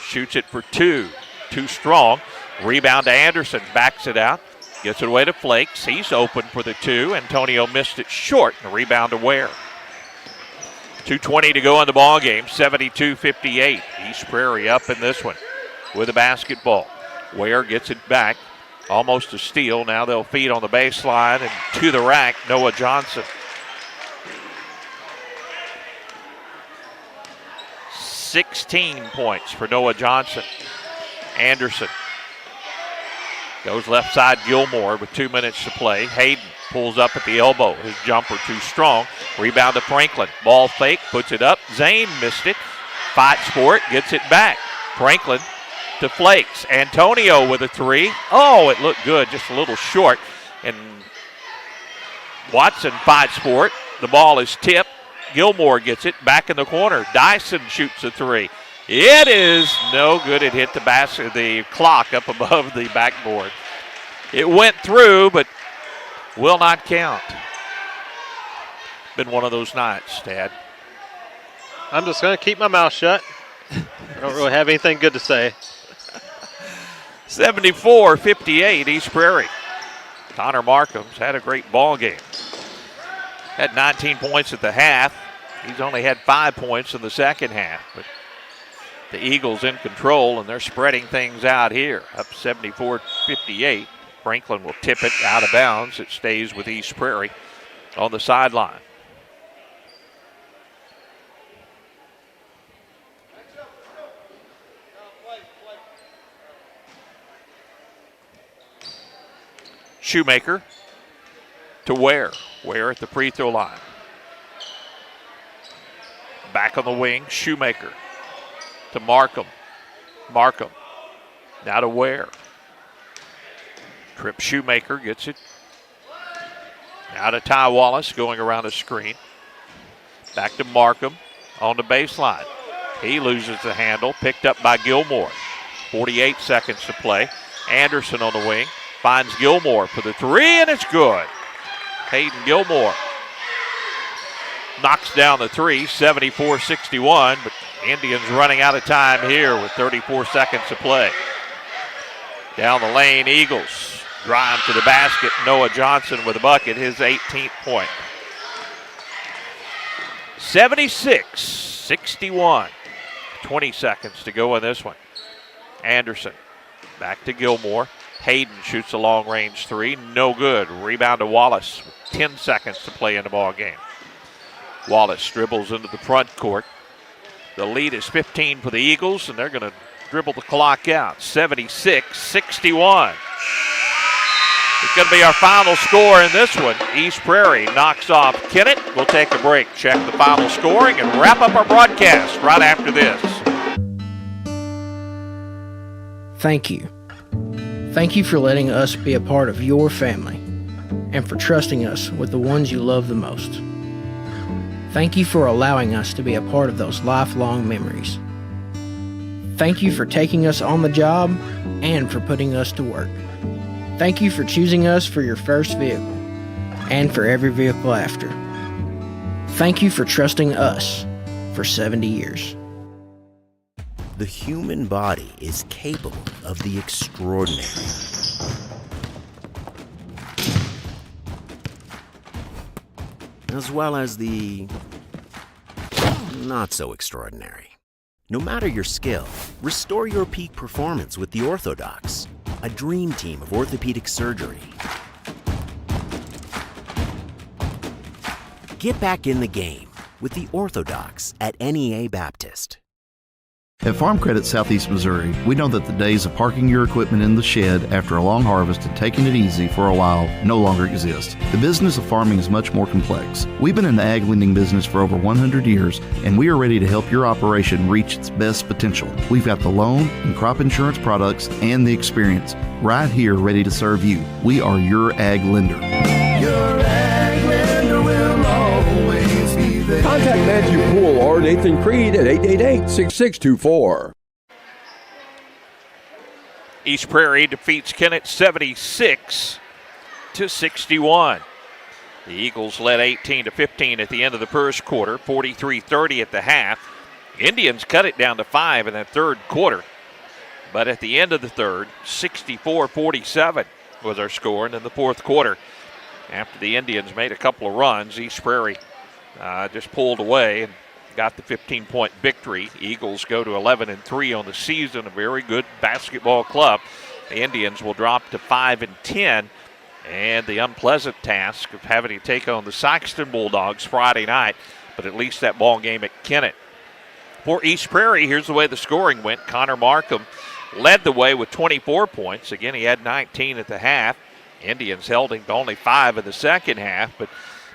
shoots it for two. Too strong. Rebound to Anderson. Backs it out. Gets it away to Flakes. He's open for the two. Antonio missed it short. And a rebound to Ware. 2:20 to go in the ball game. 72-58. East Prairie up in this one with the basketball. Ware gets it back. Almost a steal. Now they'll feed on the baseline and to the rack. Noah Johnson. 16 points for Noah Johnson. Anderson goes left side. Gilmore with 2 minutes to play. Hayden pulls up at the elbow. His jumper too strong. Rebound to Franklin. Ball fake, puts it up. Zane missed it. Fights for it, gets it back. Franklin to Flakes. Antonio with a three. Oh, it looked good, just a little short. And Watson fights for it. The ball is tipped. Gilmore gets it back in the corner. Dyson shoots a three. It is no good. It hit the clock up above the backboard. It went through, but will not count. Been one of those nights, Dad.
I'm just going to keep my mouth shut. I don't really have anything good to say.
74-58, East Prairie. Connor Markham's had a great ball game. Had 19 points at the half. He's only had 5 points in the second half. But the Eagles in control, and they're spreading things out here. Up 74-58. Franklin will tip it out of bounds. It stays with East Prairie on the sideline. Shoemaker to Ware. Ware at the free throw line. Back on the wing, Shoemaker to Markham. Markham now to Ware. Trip Shoemaker gets it. Now to Ty Wallace going around the screen. Back to Markham on the baseline. He loses the handle, picked up by Gilmore. 48 seconds to play. Anderson on the wing. Finds Gilmore for the three, and it's good. Hayden Gilmore knocks down the three, 74-61, but Indians running out of time here with 34 seconds to play. Down the lane, Eagles drive to the basket. Noah Johnson with a bucket, his 18th point. 76-61. 20 seconds to go in this one. Anderson back to Gilmore. Hayden shoots a long-range three. No good. Rebound to Wallace with 10 seconds to play in the ball game. Wallace dribbles into the front court. The lead is 15 for the Eagles, and they're going to dribble the clock out. 76-61. It's going to be our final score in this one. East Prairie knocks off Kennett. We'll take a break, check the final scoring, and wrap up our broadcast right after this.
Thank you. Thank you for letting us be a part of your family and for trusting us with the ones you love the most. Thank you for allowing us to be a part of those lifelong memories. Thank you for taking us on the job and for putting us to work. Thank you for choosing us for your first vehicle and for every vehicle after. Thank you for trusting us for 70 years.
The human body is capable of the extraordinary. As well as the not so extraordinary. No matter your skill, restore your peak performance with the Orthodox, a dream team of orthopedic surgery. Get back in the game with the Orthodox at NEA Baptist.
At Farm Credit Southeast Missouri, we know that the days of parking your equipment in the shed after a long harvest and taking it easy for a while no longer exist. The business of farming is much more complex. We've been in the ag lending business for over 100 years, and we are ready to help your operation reach its best potential. We've got the loan and crop insurance products and the experience right here ready to serve you. We are your ag lender.
Your ag lender will always be there.
Contact Matthew Poole or Nathan Creed at 888-6624.
East Prairie defeats Kennett 76-61. The Eagles led 18-15 at the end of the first quarter, 43-30 at the half. Indians cut it down to 5 in the third quarter. But at the end of the third, 64-47 was our score. And in the fourth quarter, after the Indians made a couple of runs, East Prairie just pulled away and got the 15-point victory. Eagles go to 11-3 on the season, a very good basketball club. The Indians will drop to 5-10, and the unpleasant task of having to take on the Sikeston Bulldogs Friday night, but at least that ball game at Kennett. For East Prairie, here's the way the scoring went. Connor Markham led the way with 24 points. Again, he had 19 at the half. Indians held him to only 5 in the second half, but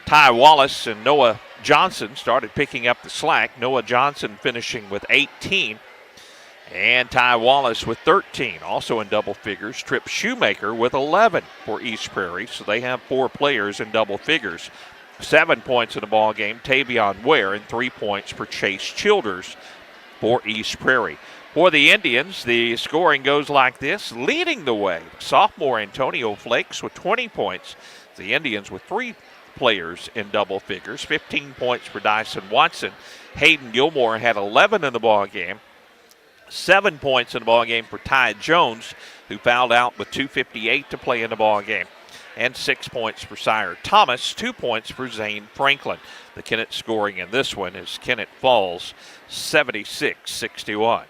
Ty Wallace and Noah Johnson started picking up the slack. Noah Johnson finishing with 18, and Ty Wallace with 13, also in double figures. Tripp Shoemaker with 11 for East Prairie, so they have 4 players in double figures. 7 points in the ball game, Tavion Ware, and 3 points for Chase Childers for East Prairie. For the Indians, the scoring goes like this. Leading the way, sophomore Antonio Flakes with 20 points. The Indians with 3 players in double figures. 15 points for Dyson Watson. Hayden Gilmore had 11 in the ball game. 7 points in the ball game for Ty Jones, who fouled out with 2:58 to play in the ball game. And 6 points for Sire Thomas. 2 points for Zane Franklin. The Kennett scoring in this one is Kennett falls 76-61.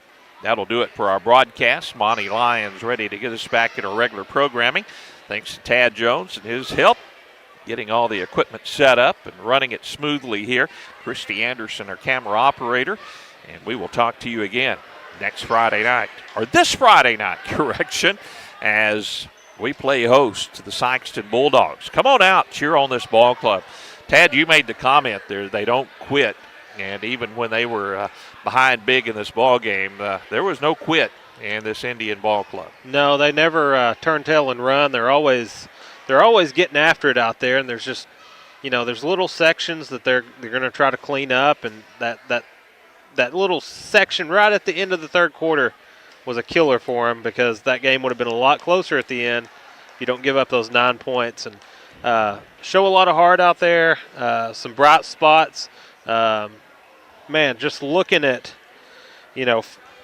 That'll do it for our broadcast. Monty Lyons ready to get us back in our regular programming. Thanks to Tad Jones and his help getting all the equipment set up and running it smoothly here. Christy Anderson, our camera operator. And we will talk to you again next Friday night, or this Friday night, correction, as we play host to the Sikeston Bulldogs. Come on out, cheer on this ball club. Tad, you made the comment there, they don't quit. And even when they were behind big in this ball game, there was no quit in this Indian ball club.
No, they never turn tail and run. They're always getting after it out there, and there's just, there's little sections that they're going to try to clean up, and that little section right at the end of the third quarter was a killer for them, because that game would have been a lot closer at the end if you don't give up those 9 points. And show a lot of heart out there, some bright spots. Man, just looking at,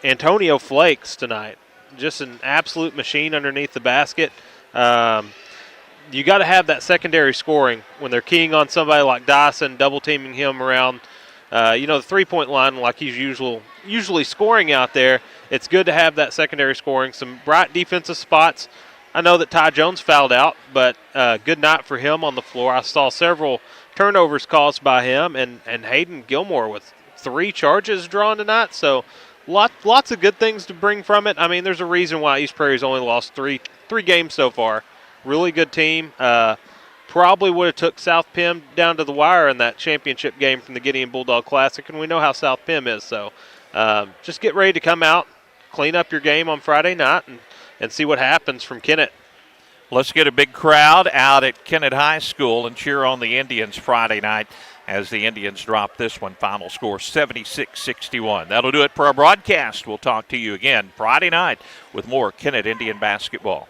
Antonio Flakes tonight, just an absolute machine underneath the basket. You got to have that secondary scoring when they're keying on somebody like Dyson, double teaming him around, the 3-point line like he's usually scoring out there. It's good to have that secondary scoring, some bright defensive spots. I know that Ty Jones fouled out, but good night for him on the floor. I saw several turnovers caused by him, and Hayden Gilmore with 3 charges drawn tonight. So lots of good things to bring from it. I mean, there's a reason why East Prairie's only lost three games so far. Really good team. Probably would have took South Pim down to the wire in that championship game from the Gideon Bulldog Classic, and we know how South Pim is. So just get ready to come out, clean up your game on Friday night, and see what happens from Kennett.
Let's get a big crowd out at Kennett High School and cheer on the Indians Friday night as the Indians drop this one. Final score 76-61. That'll do it for our broadcast. We'll talk to you again Friday night with more Kennett Indian basketball.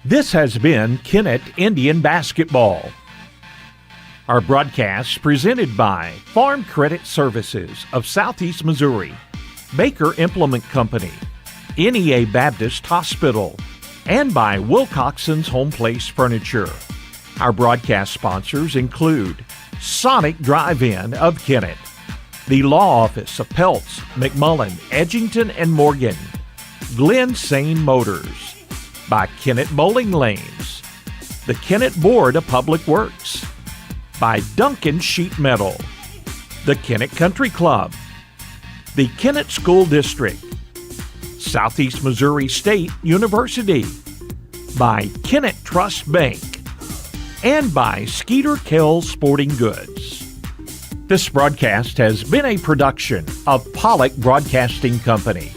This has been Kennett Indian Basketball. Our broadcast presented by Farm Credit Services of Southeast Missouri, Baker Implement Company, NEA Baptist Hospital, and by Wilcoxon's Home Place Furniture. Our broadcast sponsors include Sonic Drive-In of Kennett, the Law Office of Peltz, McMullen, Edgington, and Morgan, Glen Sane Motors, by Kennett Bowling Lanes, the Kennett Board of Public Works, by Duncan Sheet Metal, the Kennett Country Club, the Kennett School District, Southeast Missouri State University, by Kennett Trust Bank, and by Skeeter Kell Sporting Goods. This broadcast has been a production of Pollock Broadcasting Company.